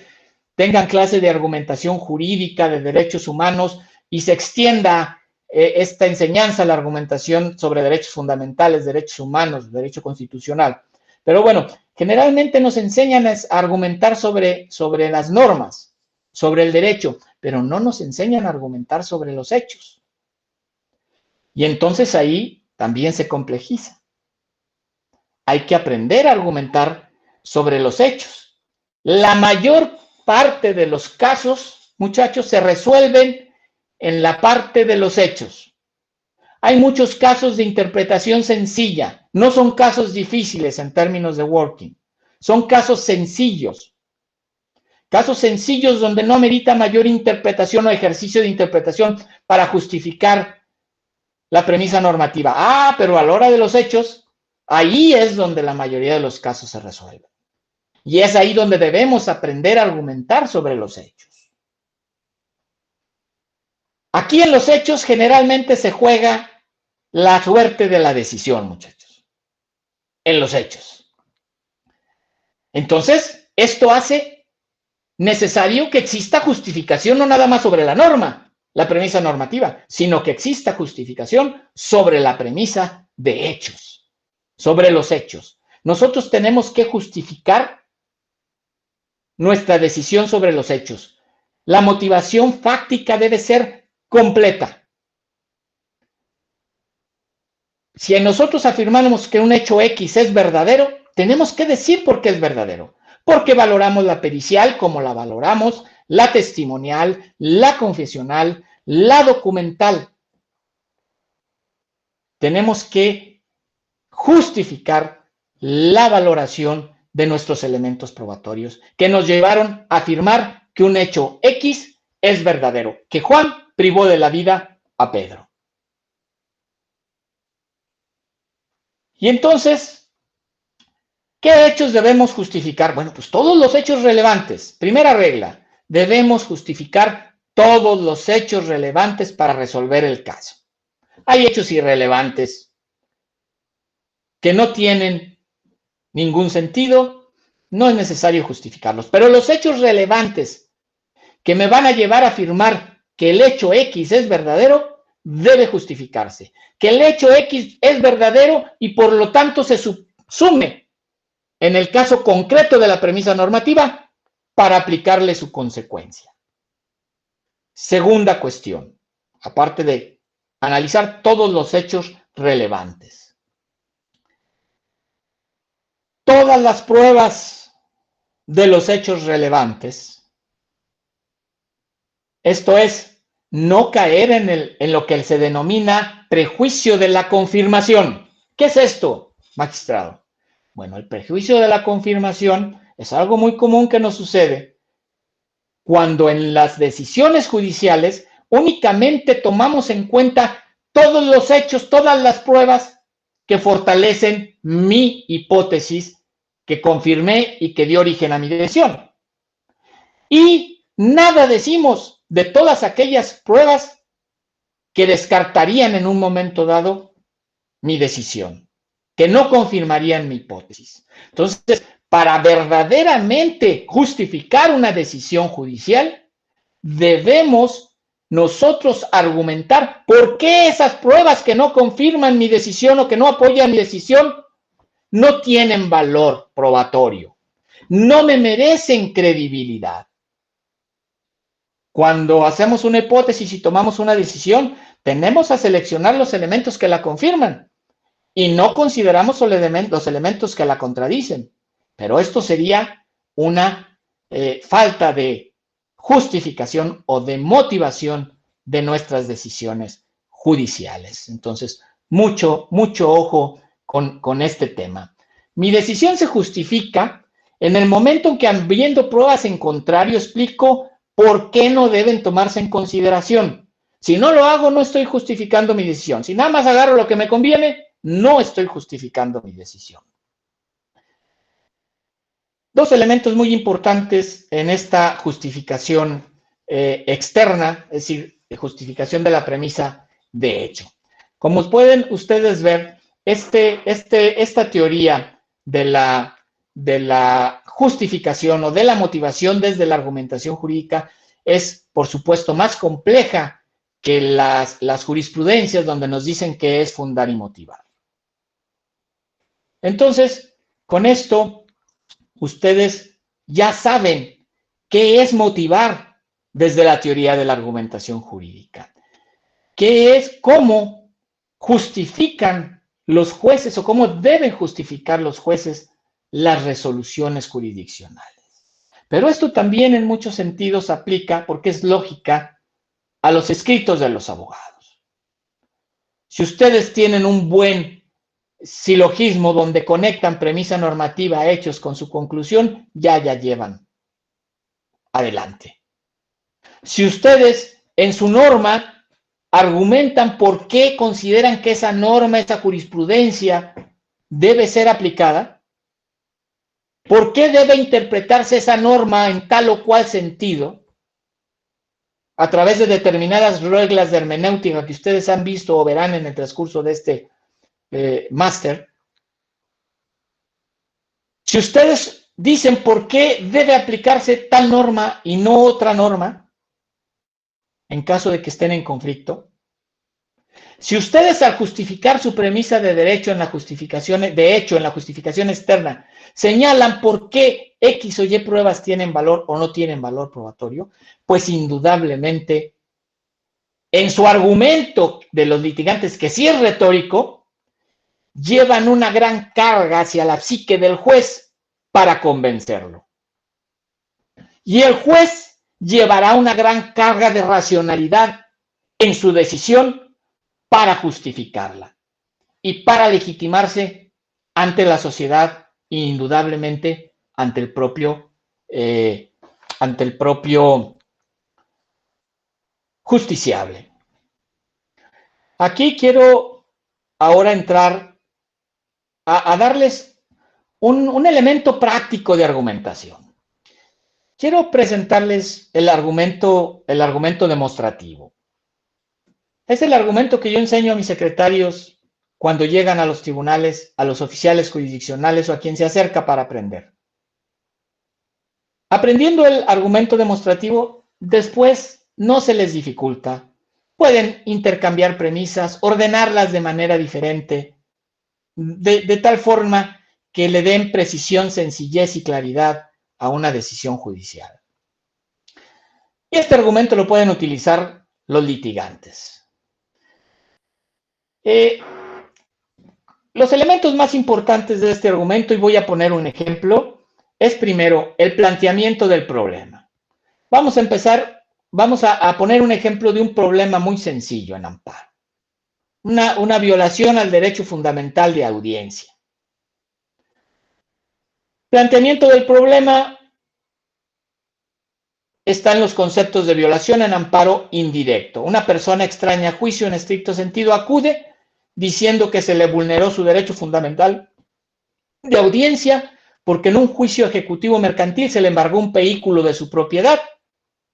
Speaker 2: tengan clase de argumentación jurídica de derechos humanos y se extienda esta enseñanza, la argumentación sobre derechos fundamentales, derechos humanos, derecho constitucional. Pero bueno, generalmente nos enseñan a argumentar sobre las normas, sobre el derecho, pero no nos enseñan a argumentar sobre los hechos. Y entonces ahí también se complejiza. Hay que aprender a argumentar sobre los hechos. La mayor parte de los casos, muchachos, se resuelven en la parte de los hechos. Hay muchos casos de interpretación sencilla, no son casos difíciles en términos de working, son casos sencillos donde no amerita mayor interpretación o ejercicio de interpretación para justificar la premisa normativa. Pero a la hora de los hechos, ahí es donde la mayoría de los casos se resuelven. Y es ahí donde debemos aprender a argumentar sobre los hechos. Aquí en los hechos generalmente se juega la suerte de la decisión, muchachos. En los hechos. Entonces, esto hace necesario que exista justificación no nada más sobre la norma, la premisa normativa, sino que exista justificación sobre la premisa de hechos, sobre los hechos. Nosotros tenemos que justificar nuestra decisión sobre los hechos. La motivación fáctica debe ser completa. Si nosotros afirmamos que un hecho X es verdadero, tenemos que decir por qué es verdadero. Porque valoramos la pericial como la valoramos, la testimonial, la confesional, la documental. Tenemos que justificar la valoración de nuestros elementos probatorios que nos llevaron a afirmar que un hecho X es verdadero, que Juan privó de la vida a Pedro. Y entonces, ¿qué hechos debemos justificar? Bueno, pues todos los hechos relevantes. Primera regla, debemos justificar todos los hechos relevantes para resolver el caso. Hay hechos irrelevantes que no tienen ningún sentido, no es necesario justificarlos. Pero los hechos relevantes que me van a llevar a afirmar que el hecho X es verdadero, debe justificarse. Que el hecho X es verdadero y por lo tanto se subsume en el caso concreto de la premisa normativa para aplicarle su consecuencia. Segunda cuestión, aparte de analizar todos los hechos relevantes. Todas las pruebas de los hechos relevantes, esto es, no caer en lo que se denomina prejuicio de la confirmación. ¿Qué es esto, magistrado? Bueno, el prejuicio de la confirmación es algo muy común que nos sucede cuando en las decisiones judiciales únicamente tomamos en cuenta todos los hechos, todas las pruebas que fortalecen mi hipótesis que confirmé y que dio origen a mi decisión. Y nada decimos de todas aquellas pruebas que descartarían en un momento dado mi decisión, que no confirmarían mi hipótesis. Entonces, para verdaderamente justificar una decisión judicial, debemos nosotros argumentar por qué esas pruebas que no confirman mi decisión o que no apoyan mi decisión no tienen valor probatorio, no me merecen credibilidad. Cuando hacemos una hipótesis y tomamos una decisión, tenemos a seleccionar los elementos que la confirman y no consideramos los elementos que la contradicen. Pero esto sería una falta de justificación o de motivación de nuestras decisiones judiciales. Entonces, mucho ojo con este tema. Mi decisión se justifica en el momento en que, habiendo pruebas en contrario, explico por qué no deben tomarse en consideración. Si no lo hago, no estoy justificando mi decisión. Si nada más agarro lo que me conviene, no estoy justificando mi decisión. Dos elementos muy importantes en esta justificación externa, es decir, justificación de la premisa de hecho. Como pueden ustedes ver, esta teoría de la justificación o de la motivación desde la argumentación jurídica es, por supuesto, más compleja que las jurisprudencias donde nos dicen que es fundar y motivar. Entonces, con esto, ustedes ya saben qué es motivar desde la teoría de la argumentación jurídica, qué es, cómo justifican los jueces o cómo deben justificar los jueces las resoluciones jurisdiccionales. Pero esto también en muchos sentidos aplica, porque es lógica, a los escritos de los abogados. Si ustedes tienen un buen silogismo donde conectan premisa normativa, hechos con su conclusión, ya llevan adelante. Si ustedes en su norma argumentan por qué consideran que esa norma, esa jurisprudencia debe ser aplicada, por qué debe interpretarse esa norma en tal o cual sentido, a través de determinadas reglas de hermenéutica que ustedes han visto o verán en el transcurso de este máster. Si ustedes dicen por qué debe aplicarse tal norma y no otra norma, en caso de que estén en conflicto, si ustedes al justificar su premisa de derecho en la justificación, de hecho en la justificación externa, señalan por qué X o Y pruebas tienen valor o no tienen valor probatorio, pues indudablemente en su argumento de los litigantes, que sí es retórico, llevan una gran carga hacia la psique del juez para convencerlo. Y el juez llevará una gran carga de racionalidad en su decisión para justificarla y para legitimarse ante la sociedad e indudablemente ante el propio justiciable. Aquí quiero ahora entrar a darles un elemento práctico de argumentación. Quiero presentarles el argumento demostrativo. Es el argumento que yo enseño a mis secretarios cuando llegan a los tribunales, a los oficiales jurisdiccionales o a quien se acerca para aprender. Aprendiendo el argumento demostrativo, después no se les dificulta. Pueden intercambiar premisas, ordenarlas de manera diferente, de tal forma que le den precisión, sencillez y claridad a una decisión judicial. Y este argumento lo pueden utilizar los litigantes. Los elementos más importantes de este argumento, y voy a poner un ejemplo, es primero el planteamiento del problema. Vamos a empezar, vamos a poner un ejemplo de un problema muy sencillo en amparo. Una violación al derecho fundamental de audiencia. Planteamiento del problema está en los conceptos de violación en amparo indirecto. Una persona extraña a juicio en estricto sentido acude diciendo que se le vulneró su derecho fundamental de audiencia porque en un juicio ejecutivo mercantil se le embargó un vehículo de su propiedad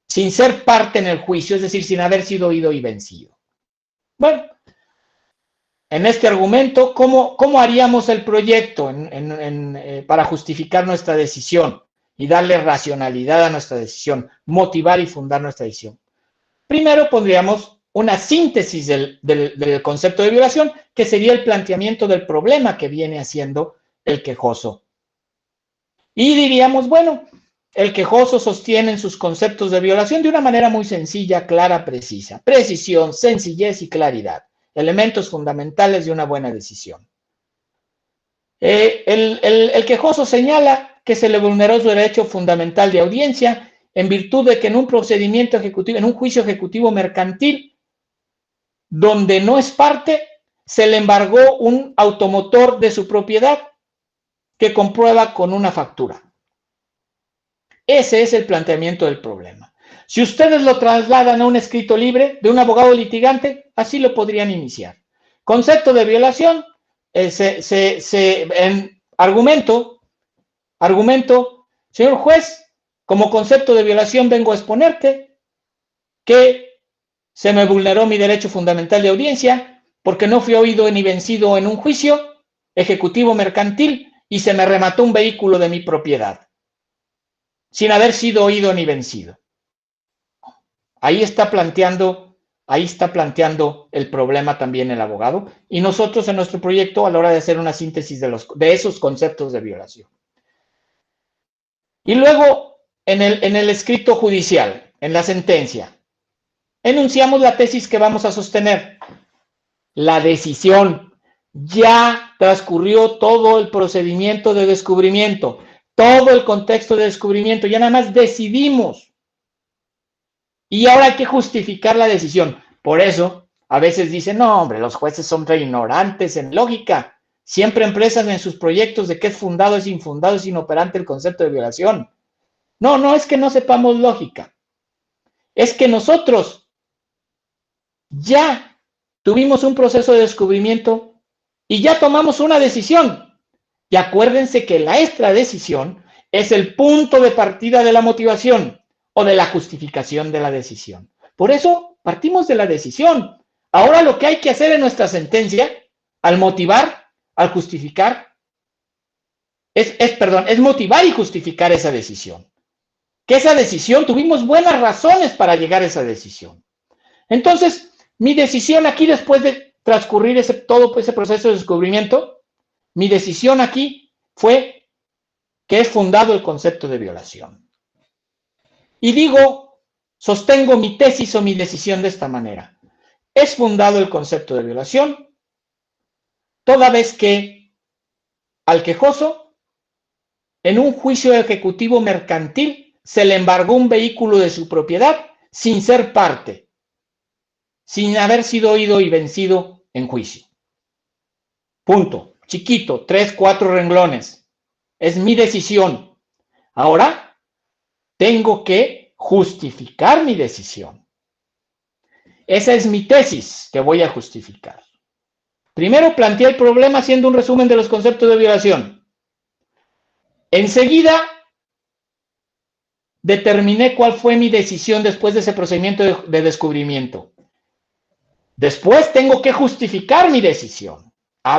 Speaker 2: sin ser parte en el juicio, es decir, sin haber sido oído y vencido. Bueno, en este argumento, ¿cómo haríamos el proyecto para justificar nuestra decisión y darle racionalidad a nuestra decisión, motivar y fundar nuestra decisión? Primero pondríamos una síntesis del concepto de violación, que sería el planteamiento del problema que viene haciendo el quejoso. Y diríamos, bueno, el quejoso sostiene en sus conceptos de violación de una manera muy sencilla, clara, precisa. Precisión, sencillez y claridad. Elementos fundamentales de una buena decisión. El quejoso señala que se le vulneró su derecho fundamental de audiencia en virtud de que en un procedimiento ejecutivo, en un juicio ejecutivo mercantil, donde no es parte, se le embargó un automotor de su propiedad que comprueba con una factura. Ese es el planteamiento del problema. Si ustedes lo trasladan a un escrito libre de un abogado litigante, así lo podrían iniciar. Concepto de violación, en argumento, señor juez, como concepto de violación vengo a exponerte que se me vulneró mi derecho fundamental de audiencia porque no fui oído ni vencido en un juicio ejecutivo mercantil y se me remató un vehículo de mi propiedad sin haber sido oído ni vencido. Ahí está planteando el problema también el abogado y nosotros en nuestro proyecto a la hora de hacer una síntesis de esos conceptos de violación. Y luego en el escrito judicial, en la sentencia, enunciamos la tesis que vamos a sostener. La decisión. Ya transcurrió todo el procedimiento de descubrimiento, todo el contexto de descubrimiento, ya nada más decidimos. Y ahora hay que justificar la decisión. Por eso, a veces dicen, no, hombre, los jueces son re ignorantes en lógica. Siempre empresas en sus proyectos de qué es fundado, es infundado, es inoperante el concepto de violación. No, no es que no sepamos lógica. Es que nosotros ya tuvimos un proceso de descubrimiento y ya tomamos una decisión. Y acuérdense que la extradecisión es el punto de partida de la motivación o de la justificación de la decisión. Por eso partimos de la decisión. Ahora lo que hay que hacer en nuestra sentencia, al motivar, al justificar, es motivar y justificar esa decisión. Que esa decisión, tuvimos buenas razones para llegar a esa decisión. Entonces, mi decisión aquí, después de transcurrir todo ese proceso de descubrimiento, mi decisión aquí fue que es fundado el concepto de violación. Y digo, sostengo mi tesis o mi decisión de esta manera. Es fundado el concepto de violación toda vez que al quejoso, en un juicio ejecutivo mercantil, se le embargó un vehículo de su propiedad sin ser parte, sin haber sido oído y vencido en juicio. Punto. Chiquito, 3, 4 renglones. Es mi decisión. Ahora tengo que justificar mi decisión. Esa es mi tesis que voy a justificar. Primero planteé el problema haciendo un resumen de los conceptos de violación. Enseguida determiné cuál fue mi decisión después de ese procedimiento de descubrimiento. Después tengo que justificar mi decisión.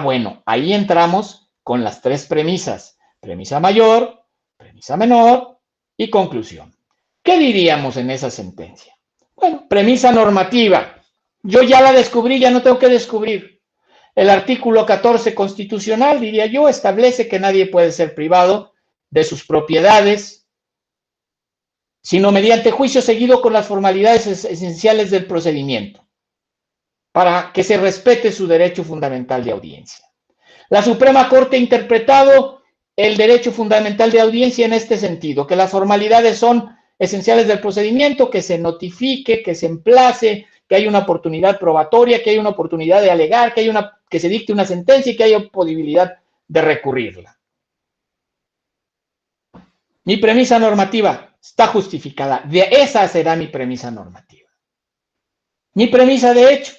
Speaker 2: Bueno, ahí entramos con las 3 premisas. Premisa mayor, premisa menor y conclusión. ¿Qué diríamos en esa sentencia? Bueno, premisa normativa. Yo ya la descubrí, ya no tengo que descubrir. El artículo 14 constitucional, diría yo, establece que nadie puede ser privado de sus propiedades, sino mediante juicio seguido con las formalidades esenciales del procedimiento, para que se respete su derecho fundamental de audiencia. La Suprema Corte ha interpretado el derecho fundamental de audiencia en este sentido, que las formalidades son esenciales del procedimiento, que se notifique, que se emplace, que haya una oportunidad probatoria, que haya una oportunidad de alegar, que se dicte una sentencia y que haya posibilidad de recurrirla. Mi premisa normativa está justificada. Esa será mi premisa normativa. Mi premisa de hecho,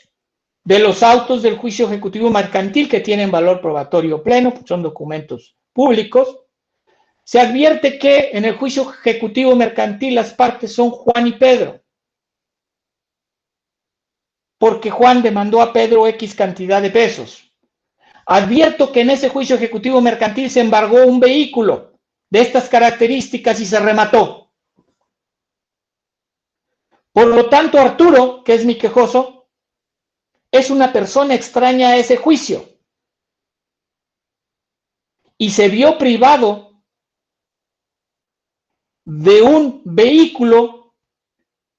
Speaker 2: de los autos del juicio ejecutivo mercantil que tienen valor probatorio pleno, son documentos públicos, se advierte que en el juicio ejecutivo mercantil las partes son Juan y Pedro, porque Juan demandó a Pedro X cantidad de pesos. Advierto que en ese juicio ejecutivo mercantil se embargó un vehículo de estas características y se remató. Por lo tanto, Arturo, que es mi quejoso, es una persona extraña a ese juicio y se vio privado de un vehículo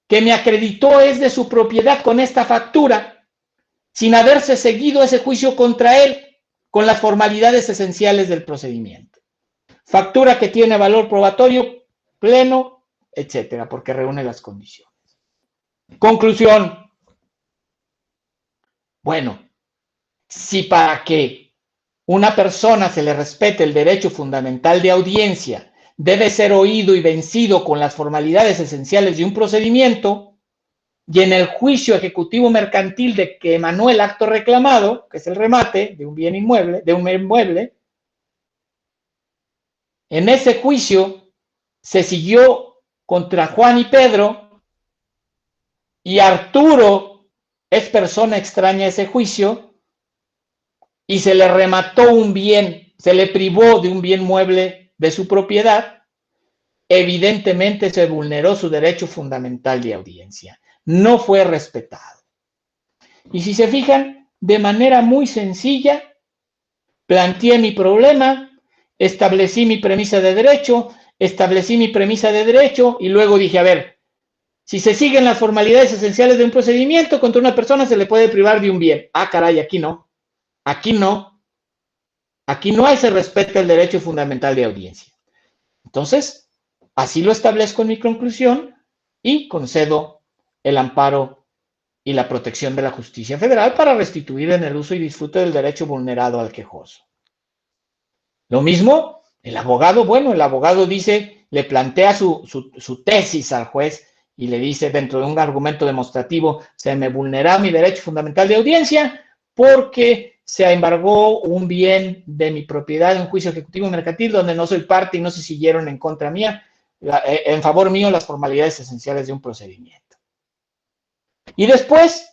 Speaker 2: que me acreditó es de su propiedad con esta factura, sin haberse seguido ese juicio contra él con las formalidades esenciales del procedimiento. Factura que tiene valor probatorio pleno, etcétera, porque reúne las condiciones. Conclusión. Bueno, si para que una persona se le respete el derecho fundamental de audiencia debe ser oído y vencido con las formalidades esenciales de un procedimiento, y en el juicio ejecutivo mercantil de que emanó el acto reclamado, que es el remate de un bien inmueble, de un inmueble, en ese juicio se siguió contra Juan y Pedro, y Arturo es persona extraña a ese juicio, y se le remató un bien, se le privó de un bien mueble de su propiedad, evidentemente se vulneró su derecho fundamental de audiencia. No fue respetado. Y si se fijan, de manera muy sencilla, planteé mi problema, establecí mi premisa de derecho, y luego dije, a ver, si se siguen las formalidades esenciales de un procedimiento, contra una persona se le puede privar de un bien. Caray, aquí no. Aquí no. Aquí no se respeta el derecho fundamental de audiencia. Entonces, así lo establezco en mi conclusión y concedo el amparo y la protección de la justicia federal para restituir en el uso y disfrute del derecho vulnerado al quejoso. Lo mismo, el abogado dice, le plantea su tesis al juez y le dice dentro de un argumento demostrativo, se me vulnera mi derecho fundamental de audiencia porque se embargó un bien de mi propiedad en un juicio ejecutivo mercantil donde no soy parte y no se siguieron en contra mía, en favor mío, las formalidades esenciales de un procedimiento. Y después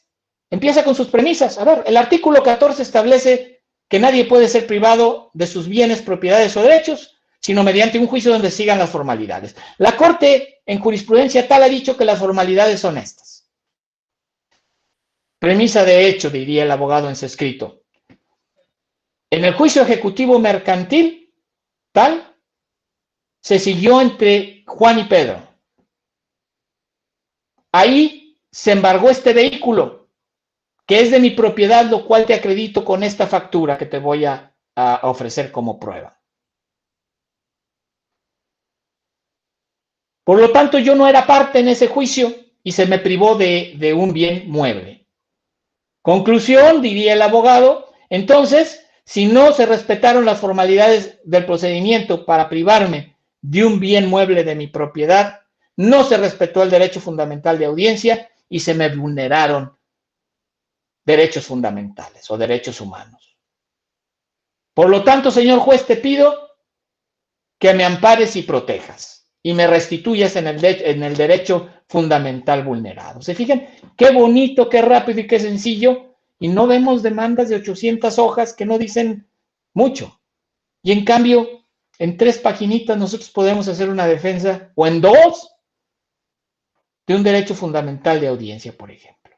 Speaker 2: empieza con sus premisas. A ver, el artículo 14 establece que nadie puede ser privado de sus bienes, propiedades o derechos, sino mediante un juicio donde sigan las formalidades. La Corte, en jurisprudencia tal, ha dicho que las formalidades son estas. Premisa de hecho, diría el abogado en su escrito. En el juicio ejecutivo mercantil, tal, se siguió entre Juan y Pedro. Ahí se embargó este vehículo que es de mi propiedad, lo cual te acredito con esta factura que te voy a ofrecer como prueba. Por lo tanto, yo no era parte en ese juicio y se me privó de un bien mueble. Conclusión, diría el abogado, entonces, si no se respetaron las formalidades del procedimiento para privarme de un bien mueble de mi propiedad, no se respetó el derecho fundamental de audiencia y se me vulneraron derechos fundamentales o derechos humanos. Por lo tanto, señor juez, te pido que me ampares y protejas y me restituyas en el derecho fundamental vulnerado. ¿Se fijan? Qué bonito, qué rápido y qué sencillo. Y no vemos demandas de 800 hojas que no dicen mucho. Y en cambio, en 3 paginitas nosotros podemos hacer una defensa, o en 2, de un derecho fundamental de audiencia, por ejemplo.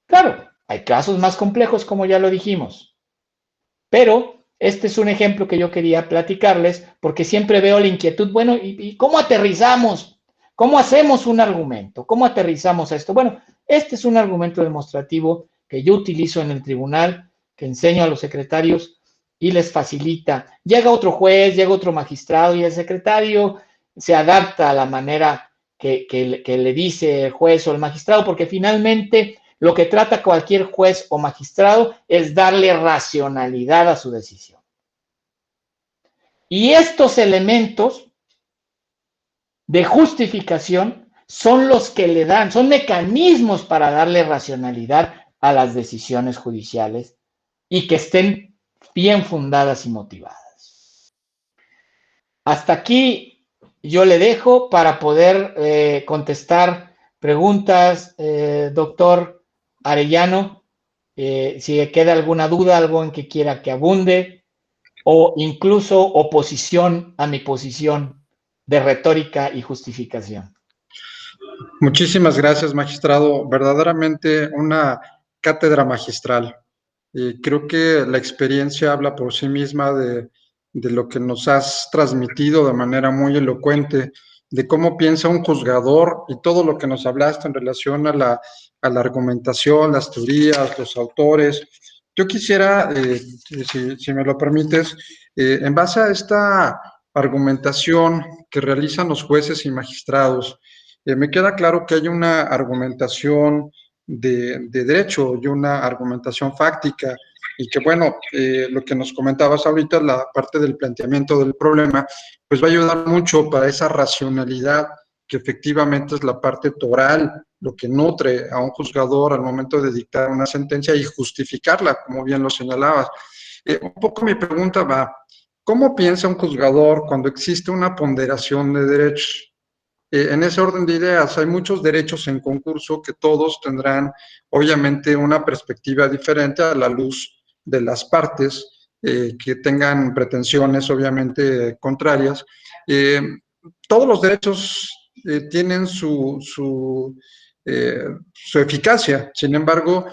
Speaker 2: Claro, hay casos más complejos, como ya lo dijimos, pero este es un ejemplo que yo quería platicarles porque siempre veo la inquietud, bueno, ¿y cómo aterrizamos? ¿Cómo hacemos un argumento? ¿Cómo aterrizamos esto? Bueno, este es un argumento demostrativo que yo utilizo en el tribunal, que enseño a los secretarios y les facilita. Llega otro juez, llega otro magistrado y el secretario se adapta a la manera que le dice el juez o el magistrado, porque finalmente lo que trata cualquier juez o magistrado es darle racionalidad a su decisión. Y estos elementos de justificación son los que le dan, son mecanismos para darle racionalidad a las decisiones judiciales y que estén bien fundadas y motivadas. Hasta aquí yo le dejo para poder contestar preguntas, doctor Arellano, si le queda alguna duda, algo en que quiera que abunde, o incluso oposición a mi posición de retórica y justificación.
Speaker 1: Muchísimas gracias, magistrado. Verdaderamente una cátedra magistral. Creo que la experiencia habla por sí misma de lo que nos has transmitido de manera muy elocuente, de cómo piensa un juzgador y todo lo que nos hablaste en relación a la argumentación, las teorías, los autores. Yo quisiera, si me lo permites, en base a esta argumentación que realizan los jueces y magistrados, me queda claro que hay una argumentación de derecho y una argumentación fáctica, y que bueno, lo que nos comentabas ahorita, la parte del planteamiento del problema, pues va a ayudar mucho para esa racionalidad que efectivamente es la parte toral, lo que nutre a un juzgador al momento de dictar una sentencia y justificarla, como bien lo señalabas. Un poco mi pregunta va, ¿cómo piensa un juzgador cuando existe una ponderación de derechos? En ese orden de ideas, hay muchos derechos en concurso que todos tendrán, obviamente, una perspectiva diferente a la luz de las partes que tengan pretensiones, obviamente, contrarias. Todos los derechos tienen su eficacia. Sin embargo,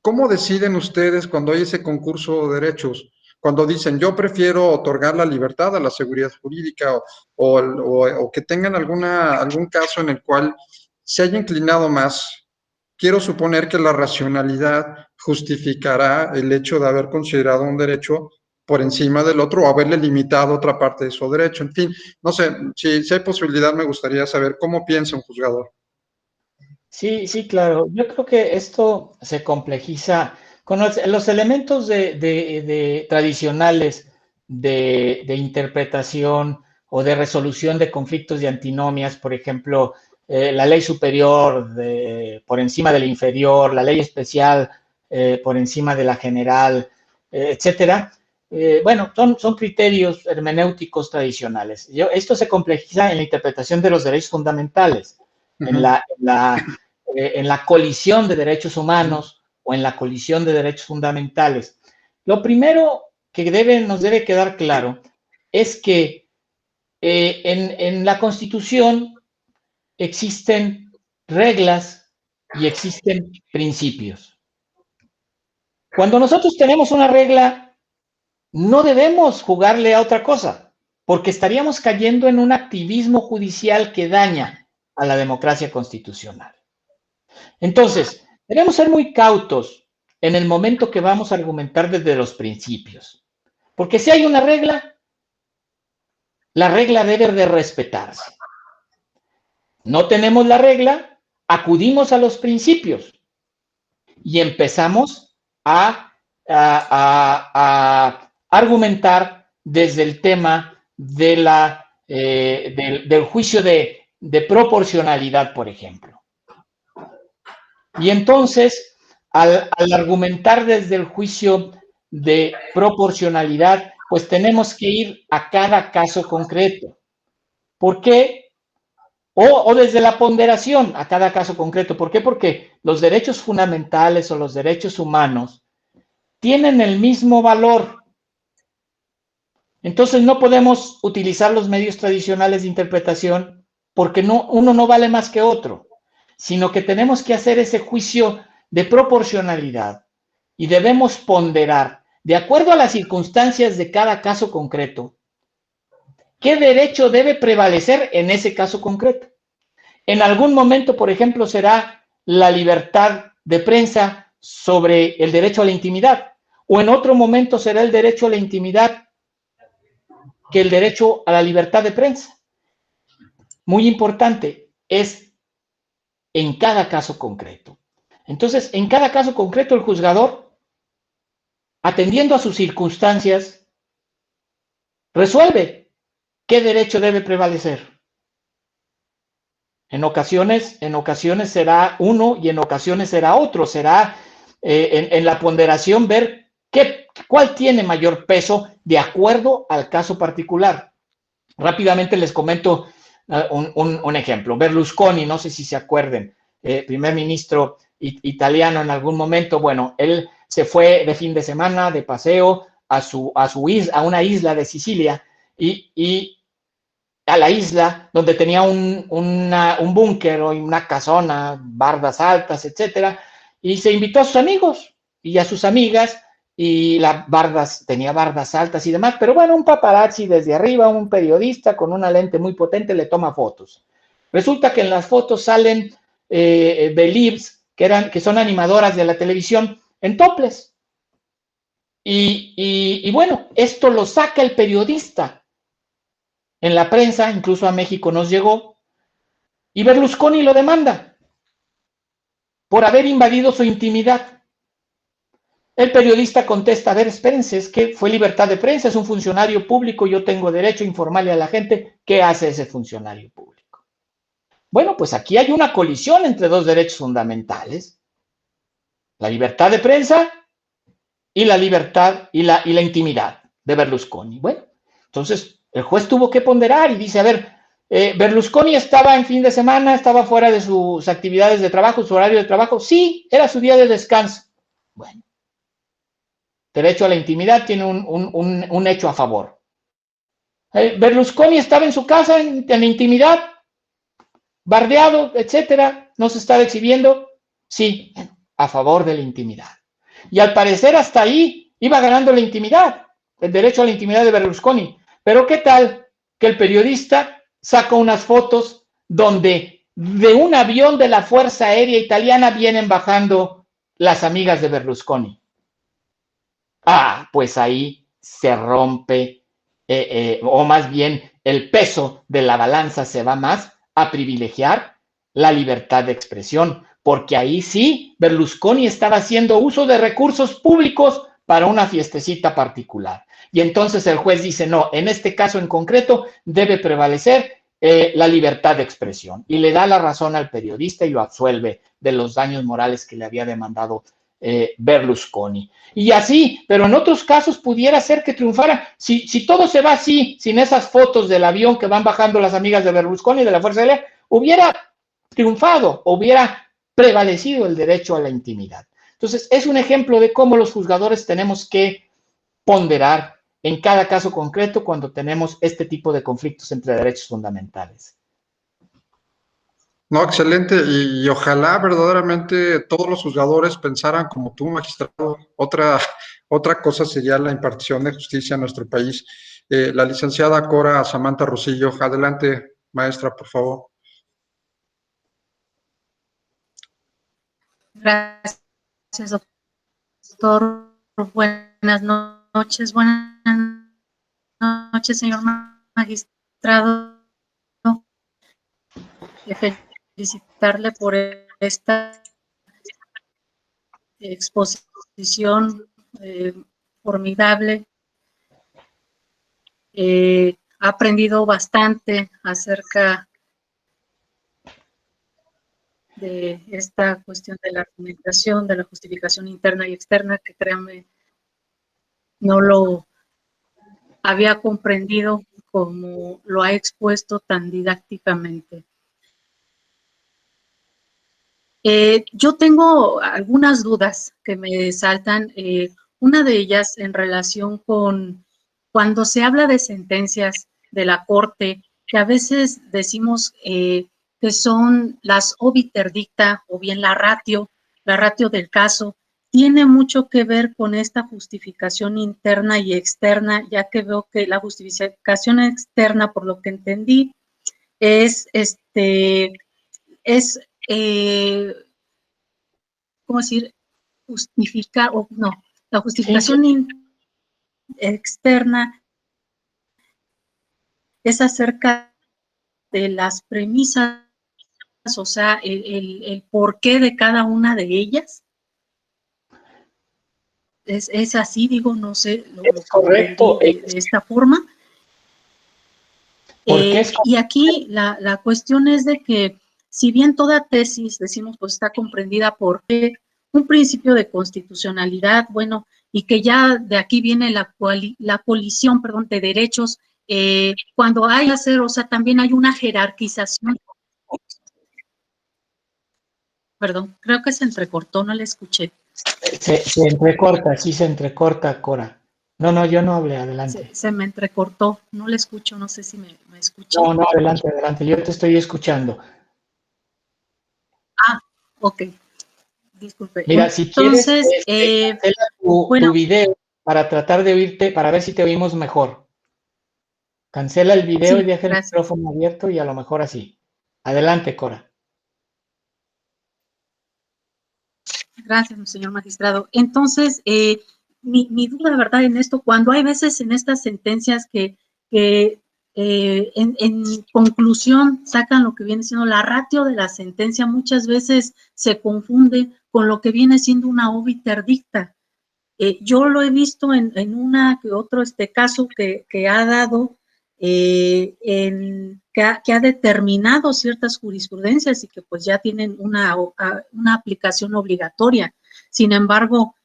Speaker 1: ¿cómo deciden ustedes cuando hay ese concurso de derechos? Cuando dicen, yo prefiero otorgar la libertad a la seguridad jurídica o que tengan algún caso en el cual se haya inclinado más, quiero suponer que la racionalidad justificará el hecho de haber considerado un derecho por encima del otro o haberle limitado otra parte de su derecho. En fin, no sé, si hay posibilidad, me gustaría saber cómo piensa un juzgador.
Speaker 2: Sí, sí, claro. Yo creo que esto se complejiza con los elementos tradicionales de interpretación o de resolución de conflictos y antinomias, por ejemplo, la ley superior por encima de la inferior, la ley especial por encima de la general, etcétera. Bueno, son criterios hermenéuticos tradicionales. Esto se complejiza en la interpretación de los derechos fundamentales, en la colisión de derechos humanos o en la colisión de derechos fundamentales. Lo primero que nos debe quedar claro es que en la Constitución existen reglas y existen principios. Cuando nosotros tenemos una regla, no debemos jugarle a otra cosa, porque estaríamos cayendo en un activismo judicial que daña a la democracia constitucional. Entonces, Debemos ser muy cautos en el momento que vamos a argumentar desde los principios. Porque si hay una regla, la regla debe de respetarse. No tenemos la regla, acudimos a los principios y empezamos a argumentar desde el tema de del juicio de proporcionalidad, por ejemplo. Y entonces, al argumentar desde el juicio de proporcionalidad, pues tenemos que ir a cada caso concreto. ¿Por qué? O desde la ponderación a cada caso concreto. ¿Por qué? Porque los derechos fundamentales o los derechos humanos tienen el mismo valor. Entonces no podemos utilizar los medios tradicionales de interpretación porque uno no vale más que otro, sino que tenemos que hacer ese juicio de proporcionalidad y debemos ponderar, de acuerdo a las circunstancias de cada caso concreto, qué derecho debe prevalecer en ese caso concreto. En algún momento, por ejemplo, será la libertad de prensa sobre el derecho a la intimidad, o en otro momento será el derecho a la intimidad que el derecho a la libertad de prensa. Muy importante, es en cada caso concreto. Entonces, en cada caso concreto, el juzgador, atendiendo a sus circunstancias, resuelve qué derecho debe prevalecer. En ocasiones será uno y en ocasiones será otro. Será en la ponderación ver cuál tiene mayor peso de acuerdo al caso particular. Rápidamente les comento un ejemplo. Berlusconi, no sé si se acuerden, primer ministro italiano en algún momento. Bueno, él se fue de fin de semana, de paseo, a una isla de Sicilia y a la isla donde tenía un búnker o una casona, bardas altas, etcétera, y se invitó a sus amigos y a sus amigas, y tenía bardas altas y demás, pero bueno, un paparazzi desde arriba, un periodista con una lente muy potente le toma fotos. Resulta que en las fotos salen Believes, que son animadoras de la televisión, en topless. Y bueno, esto lo saca el periodista en la prensa, incluso a México nos llegó, y Berlusconi lo demanda por haber invadido su intimidad. El periodista contesta: a ver, espérense, es que fue libertad de prensa, es un funcionario público, yo tengo derecho a informarle a la gente. ¿Qué hace ese funcionario público? Bueno, pues aquí hay una colisión entre dos derechos fundamentales: la libertad de prensa y la libertad y la intimidad de Berlusconi. Bueno, entonces el juez tuvo que ponderar y dice: a ver, Berlusconi estaba en fin de semana, estaba fuera de sus actividades de trabajo, su horario de trabajo. Sí, era su día de descanso. Bueno, derecho a la intimidad tiene un hecho a favor. Berlusconi estaba en su casa en intimidad, bardeado, etcétera, no se estaba exhibiendo. Sí, a favor de la intimidad. Y al parecer hasta ahí iba ganando la intimidad, el derecho a la intimidad de Berlusconi. Pero ¿qué tal que el periodista saca unas fotos donde de un avión de la Fuerza Aérea Italiana vienen bajando las amigas de Berlusconi? Ah, pues ahí se rompe, o más bien el peso de la balanza se va más a privilegiar la libertad de expresión, porque ahí sí Berlusconi estaba haciendo uso de recursos públicos para una fiestecita particular. Y entonces el juez dice: no, en este caso en concreto debe prevalecer la libertad de expresión, y le da la razón al periodista y lo absuelve de los daños morales que le había demandado Berlusconi. Y así, pero en otros casos pudiera ser que triunfara. Si todo se va así, sin esas fotos del avión que van bajando las amigas de Berlusconi, de la Fuerza Aérea, hubiera triunfado, hubiera prevalecido el derecho a la intimidad. Entonces, es un ejemplo de cómo los juzgadores tenemos que ponderar en cada caso concreto cuando tenemos este tipo de conflictos entre derechos fundamentales.
Speaker 1: No, excelente, y ojalá verdaderamente todos los juzgadores pensaran como tú, magistrado. Otra cosa sería la impartición de justicia en nuestro país. La licenciada Cora Samantha Rosillo, adelante, maestra, por favor.
Speaker 3: Gracias, doctor. Buenas noches. Buenas noches, señor magistrado. Felicitarle por esta exposición formidable. Ha aprendido bastante acerca de esta cuestión de la argumentación, de la justificación interna y externa, que créanme, no lo había comprendido como lo ha expuesto tan didácticamente. Yo tengo algunas dudas que me saltan. Una de ellas en relación con cuando se habla de sentencias de la Corte, que a veces decimos que son las obiter dicta o bien la ratio del caso, tiene mucho que ver con esta justificación interna y externa, ya que veo que la justificación externa, por lo que entendí, es ¿cómo decir? Justificar, o no, la justificación externa es acerca de las premisas, o sea, el porqué de cada una de ellas. Es así, digo, no sé, lo
Speaker 2: correcto.
Speaker 3: comprendí de esta forma. Y aquí la cuestión es de que, si bien toda tesis, decimos, pues está comprendida por un principio de constitucionalidad, bueno, y que ya de aquí viene la colisión, perdón, de derechos, cuando hay que hacer, o sea, también hay una jerarquización. Perdón, creo que se entrecortó, no le escuché.
Speaker 2: Se entrecorta, sí se entrecorta, Cora. No, yo no hablé, adelante.
Speaker 3: Se me entrecortó, no le escucho, no sé si me escuché.
Speaker 2: No, adelante, yo te estoy escuchando.
Speaker 3: Ah, ok, disculpe.
Speaker 2: Mira, si
Speaker 3: Entonces,
Speaker 2: quieres, cancela tu video para tratar de oírte, para ver si te oímos mejor. Cancela el video y deja el micrófono abierto y a lo mejor así. Adelante, Cora.
Speaker 3: Gracias, señor magistrado. Entonces, mi duda, ¿verdad?, en esto, cuando hay veces en estas sentencias que en conclusión sacan lo que viene siendo la ratio de la sentencia, muchas veces se confunde con lo que viene siendo una obiter dicta. Yo lo he visto en una que otro caso que ha dado, que ha determinado ciertas jurisprudencias y que pues ya tienen una aplicación obligatoria. Sin embargo,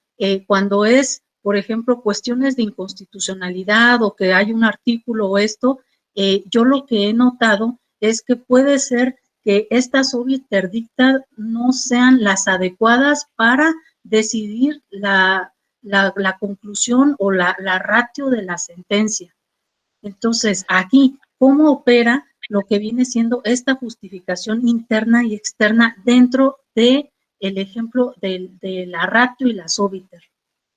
Speaker 3: cuando es, por ejemplo, cuestiones de inconstitucionalidad o que hay un artículo o esto, yo lo que he notado es que puede ser que estas obiter dicta no sean las adecuadas para decidir la conclusión o la ratio de la sentencia. Entonces, aquí, ¿cómo opera lo que viene siendo esta justificación interna y externa dentro de el ejemplo de la ratio y las obiter,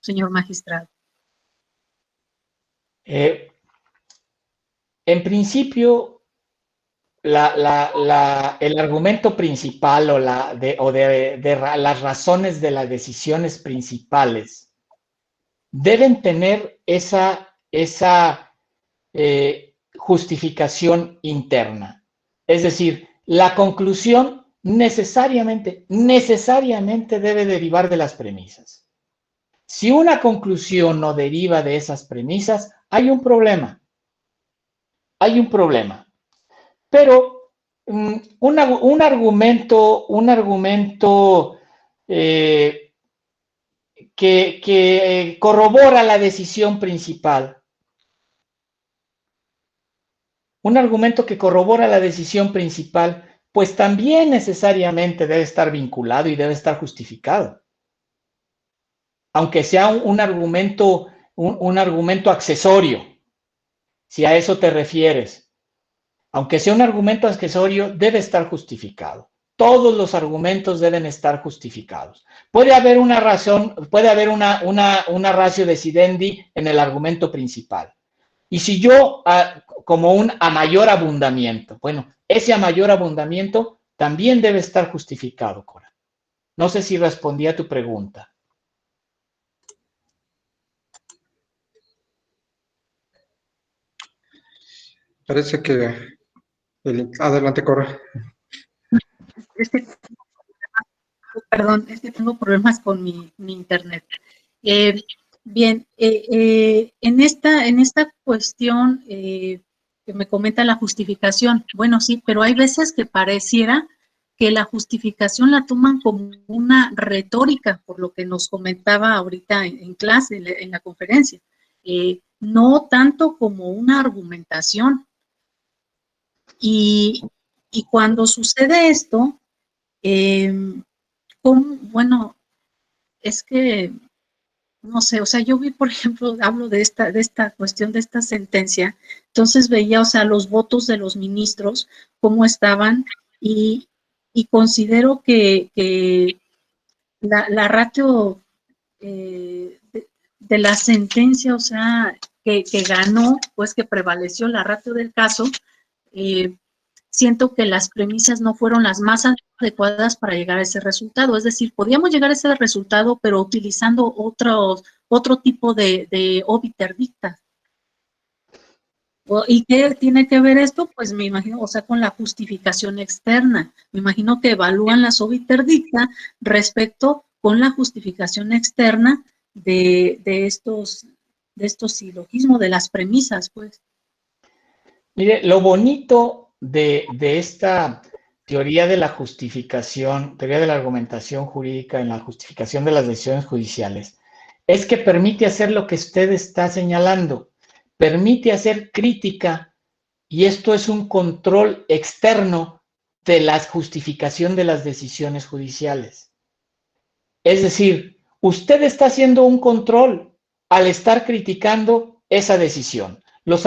Speaker 3: señor magistrado?
Speaker 2: En principio, el argumento principal o las razones de las decisiones principales deben tener esa justificación interna. Es decir, la conclusión necesariamente debe derivar de las premisas. Si una conclusión no deriva de esas premisas, hay un problema. Pero un argumento que corrobora la decisión principal. Un argumento que corrobora la decisión principal, pues también necesariamente debe estar vinculado y debe estar justificado. Aunque sea un argumento accesorio, si a eso te refieres. Aunque sea un argumento accesorio, debe estar justificado. Todos los argumentos deben estar justificados. Puede haber una razón, puede haber una ratio decidendi en el argumento principal. Y si yo, como a mayor abundamiento, bueno, ese a mayor abundamiento también debe estar justificado, Cora. No sé si respondí a tu pregunta.
Speaker 1: Parece que... Adelante, Cora.
Speaker 3: Perdón, es que tengo problemas con mi internet. Bien, en esta cuestión que me comenta la justificación, bueno, sí, pero hay veces que pareciera que la justificación la toman como una retórica, por lo que nos comentaba ahorita en clase, en la conferencia, no tanto como una argumentación. Y cuando sucede esto, bueno, es que no sé, o sea, yo vi, por ejemplo, hablo de esta cuestión, de esta sentencia, entonces veía, o sea, los votos de los ministros, cómo estaban, y, considero que la ratio de la sentencia, o sea, que ganó, pues que prevaleció la ratio del caso, siento que las premisas no fueron las más adecuadas para llegar a ese resultado. Es decir, podíamos llegar a ese resultado, pero utilizando otro tipo de obiter dicta. ¿Y qué tiene que ver esto? Pues me imagino, o sea, con la justificación externa. Me imagino que evalúan las obiter dicta respecto con la justificación externa de estos silogismos, de las premisas, pues.
Speaker 2: Mire, lo bonito de esta teoría de la justificación, teoría de la argumentación jurídica en la justificación de las decisiones judiciales, es que permite hacer lo que usted está señalando, permite hacer crítica, y esto es un control externo de la justificación de las decisiones judiciales. Es decir, usted está haciendo un control al estar criticando esa decisión. Los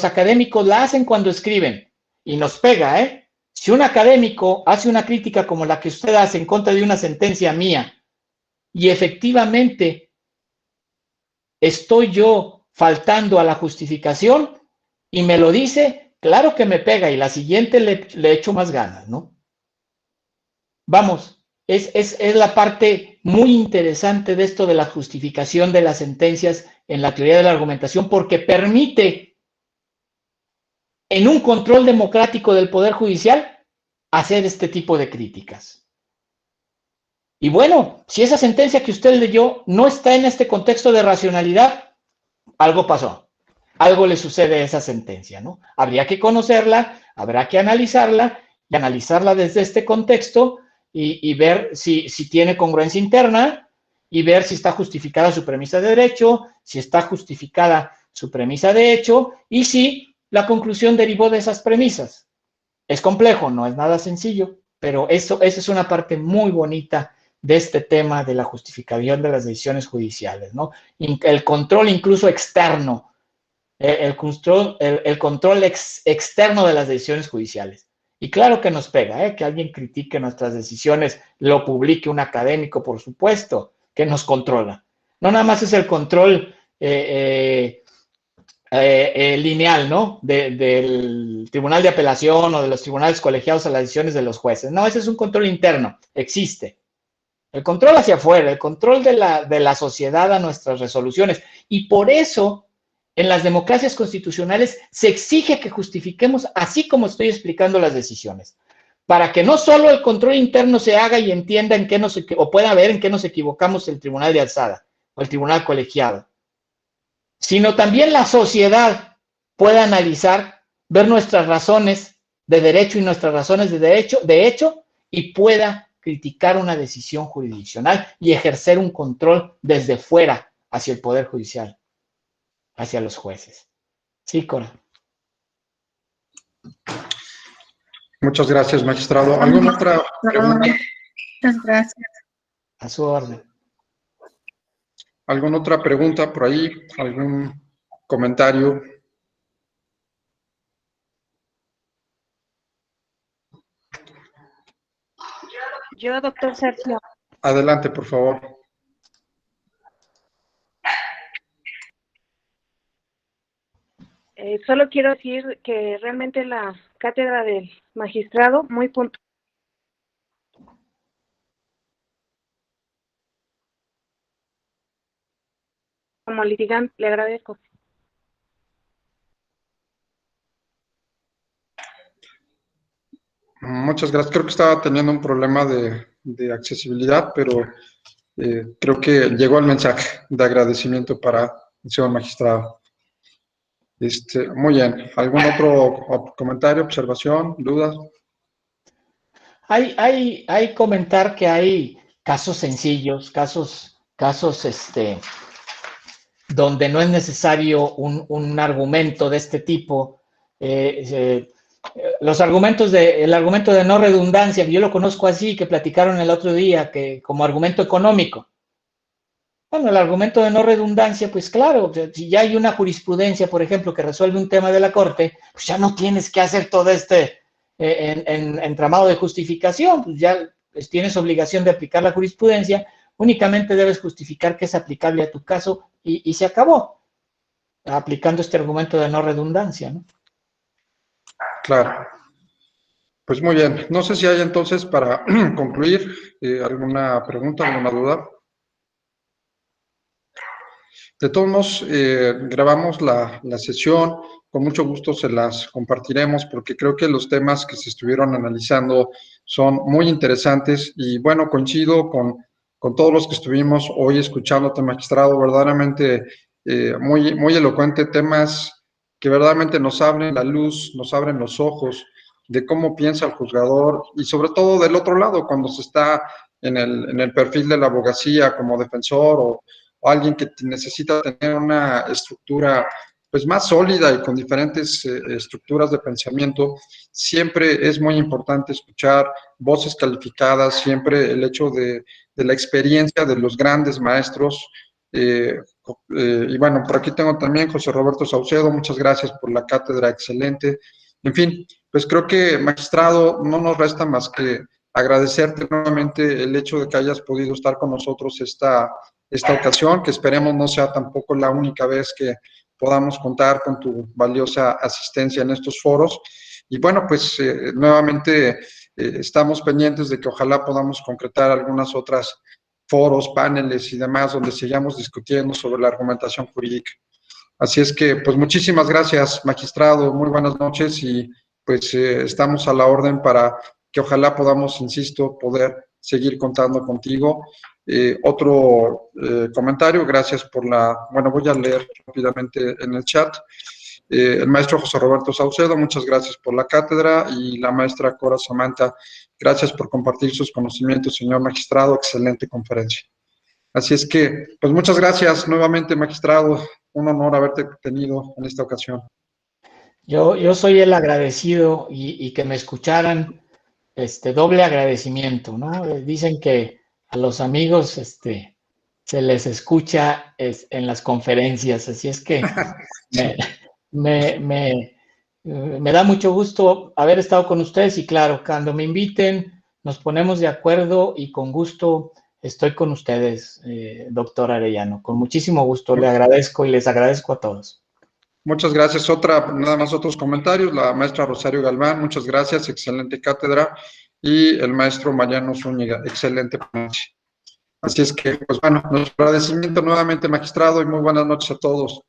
Speaker 2: académicos la hacen cuando escriben y nos pega, ¿eh? Si un académico hace una crítica como la que usted hace en contra de una sentencia mía y efectivamente estoy yo faltando a la justificación y me lo dice, claro que me pega y la siguiente le echo más ganas, ¿no? Vamos, es la parte muy interesante de esto de la justificación de las sentencias en la teoría de la argumentación, porque permite, en un control democrático del Poder Judicial, hacer este tipo de críticas. Y bueno, si esa sentencia que usted leyó no está en este contexto de racionalidad, algo pasó, algo le sucede a esa sentencia, ¿no? Habría que conocerla, habrá que analizarla y analizarla desde este contexto y ver si tiene congruencia interna y ver si está justificada su premisa de derecho, si está justificada su premisa de hecho y si la conclusión derivó de esas premisas. Es complejo, no es nada sencillo, pero esa es una parte muy bonita de este tema de la justificación de las decisiones judiciales, ¿no? El control incluso externo, el control externo de las decisiones judiciales. Y claro que nos pega, que alguien critique nuestras decisiones, lo publique un académico, por supuesto, que nos controla. No nada más es el control lineal, ¿no? Del tribunal de apelación o de los tribunales colegiados a las decisiones de los jueces. No, ese es un control interno, existe. El control hacia afuera, el control de la sociedad a nuestras resoluciones. Y por eso, en las democracias constitucionales se exige que justifiquemos así como estoy explicando las decisiones, para que no solo el control interno se haga y entienda en qué o pueda ver en qué nos equivocamos el tribunal de alzada o el tribunal colegiado, sino también la sociedad pueda analizar, ver nuestras razones de derecho y nuestras razones de hecho y pueda criticar una decisión jurisdiccional y ejercer un control desde fuera hacia el Poder Judicial, hacia los jueces. Sí, Cora.
Speaker 1: Muchas gracias, magistrado. ¿Alguna otra pregunta?
Speaker 3: Muchas gracias.
Speaker 2: A su orden.
Speaker 1: ¿Alguna otra pregunta por ahí? ¿Algún comentario?
Speaker 4: Yo, doctor Sergio.
Speaker 1: Adelante, por favor.
Speaker 4: Solo quiero decir que realmente la cátedra del magistrado muy puntual. como litigante. Le agradezco.
Speaker 1: Muchas gracias. Creo que estaba teniendo un problema de accesibilidad, pero creo que llegó el mensaje de agradecimiento para el señor magistrado. Muy bien. ¿Algún otro comentario, observación, dudas?
Speaker 2: Hay comentar que hay casos sencillos, casos donde no es necesario un argumento de este tipo. El argumento de no redundancia, yo lo conozco así, que platicaron el otro día, que como argumento económico. Bueno, el argumento de no redundancia, pues claro, si ya hay una jurisprudencia, por ejemplo, que resuelve un tema de la Corte, pues ya no tienes que hacer todo este entramado de justificación, pues ya tienes obligación de aplicar la jurisprudencia, únicamente debes justificar que es aplicable a tu caso y se acabó, aplicando este argumento de no redundancia, ¿no?
Speaker 1: Claro. Pues muy bien. No sé si hay entonces, para concluir, alguna pregunta, alguna duda. De todos modos, grabamos la sesión, con mucho gusto se las compartiremos porque creo que los temas que se estuvieron analizando son muy interesantes y bueno, coincido con todos los que estuvimos hoy escuchándote, magistrado, verdaderamente muy elocuente, temas que verdaderamente nos abren la luz, nos abren los ojos de cómo piensa el juzgador y sobre todo del otro lado, cuando se está en el perfil de la abogacía como defensor o alguien que necesita tener una estructura pues más sólida y con diferentes estructuras de pensamiento, siempre es muy importante escuchar voces calificadas, siempre el hecho de la experiencia de los grandes maestros. Y bueno, por aquí tengo también José Roberto Saucedo, muchas gracias por la cátedra, excelente. En fin, pues creo que, magistrado, no nos resta más que agradecerte nuevamente el hecho de que hayas podido estar con nosotros esta ocasión, que esperemos no sea tampoco la única vez que podamos contar con tu valiosa asistencia en estos foros. Y bueno, pues nuevamente estamos pendientes de que ojalá podamos concretar algunas otras foros, paneles y demás donde sigamos discutiendo sobre la argumentación jurídica. Así es que, pues muchísimas gracias, magistrado, muy buenas noches y pues estamos a la orden para que ojalá podamos, insisto, poder seguir contando contigo. Otro comentario, gracias por bueno, voy a leer rápidamente en el chat. El maestro José Roberto Saucedo, muchas gracias por la cátedra, y la maestra Cora Samantha, gracias por compartir sus conocimientos, señor magistrado, excelente conferencia. Así es que, pues muchas gracias nuevamente, magistrado, un honor haberte tenido en esta ocasión.
Speaker 2: Yo soy el agradecido y que me escucharan, doble agradecimiento, ¿no? Dicen que a los amigos, se les escucha en las conferencias, así es que me da mucho gusto haber estado con ustedes y claro, cuando me inviten nos ponemos de acuerdo y con gusto estoy con ustedes, doctor Arellano, con muchísimo gusto, le agradezco y les agradezco a todos.
Speaker 1: Muchas gracias. Nada más otros comentarios. La maestra Rosario Galván, muchas gracias, excelente cátedra. Y el maestro Mariano Zúñiga, excelente ponencia. Así es que, pues bueno, nuestro agradecimiento nuevamente, magistrado, y muy buenas noches a todos.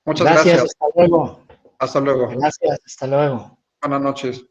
Speaker 1: Muchas gracias.
Speaker 2: Hasta luego.
Speaker 1: Hasta luego.
Speaker 2: Gracias, hasta luego.
Speaker 1: Buenas noches.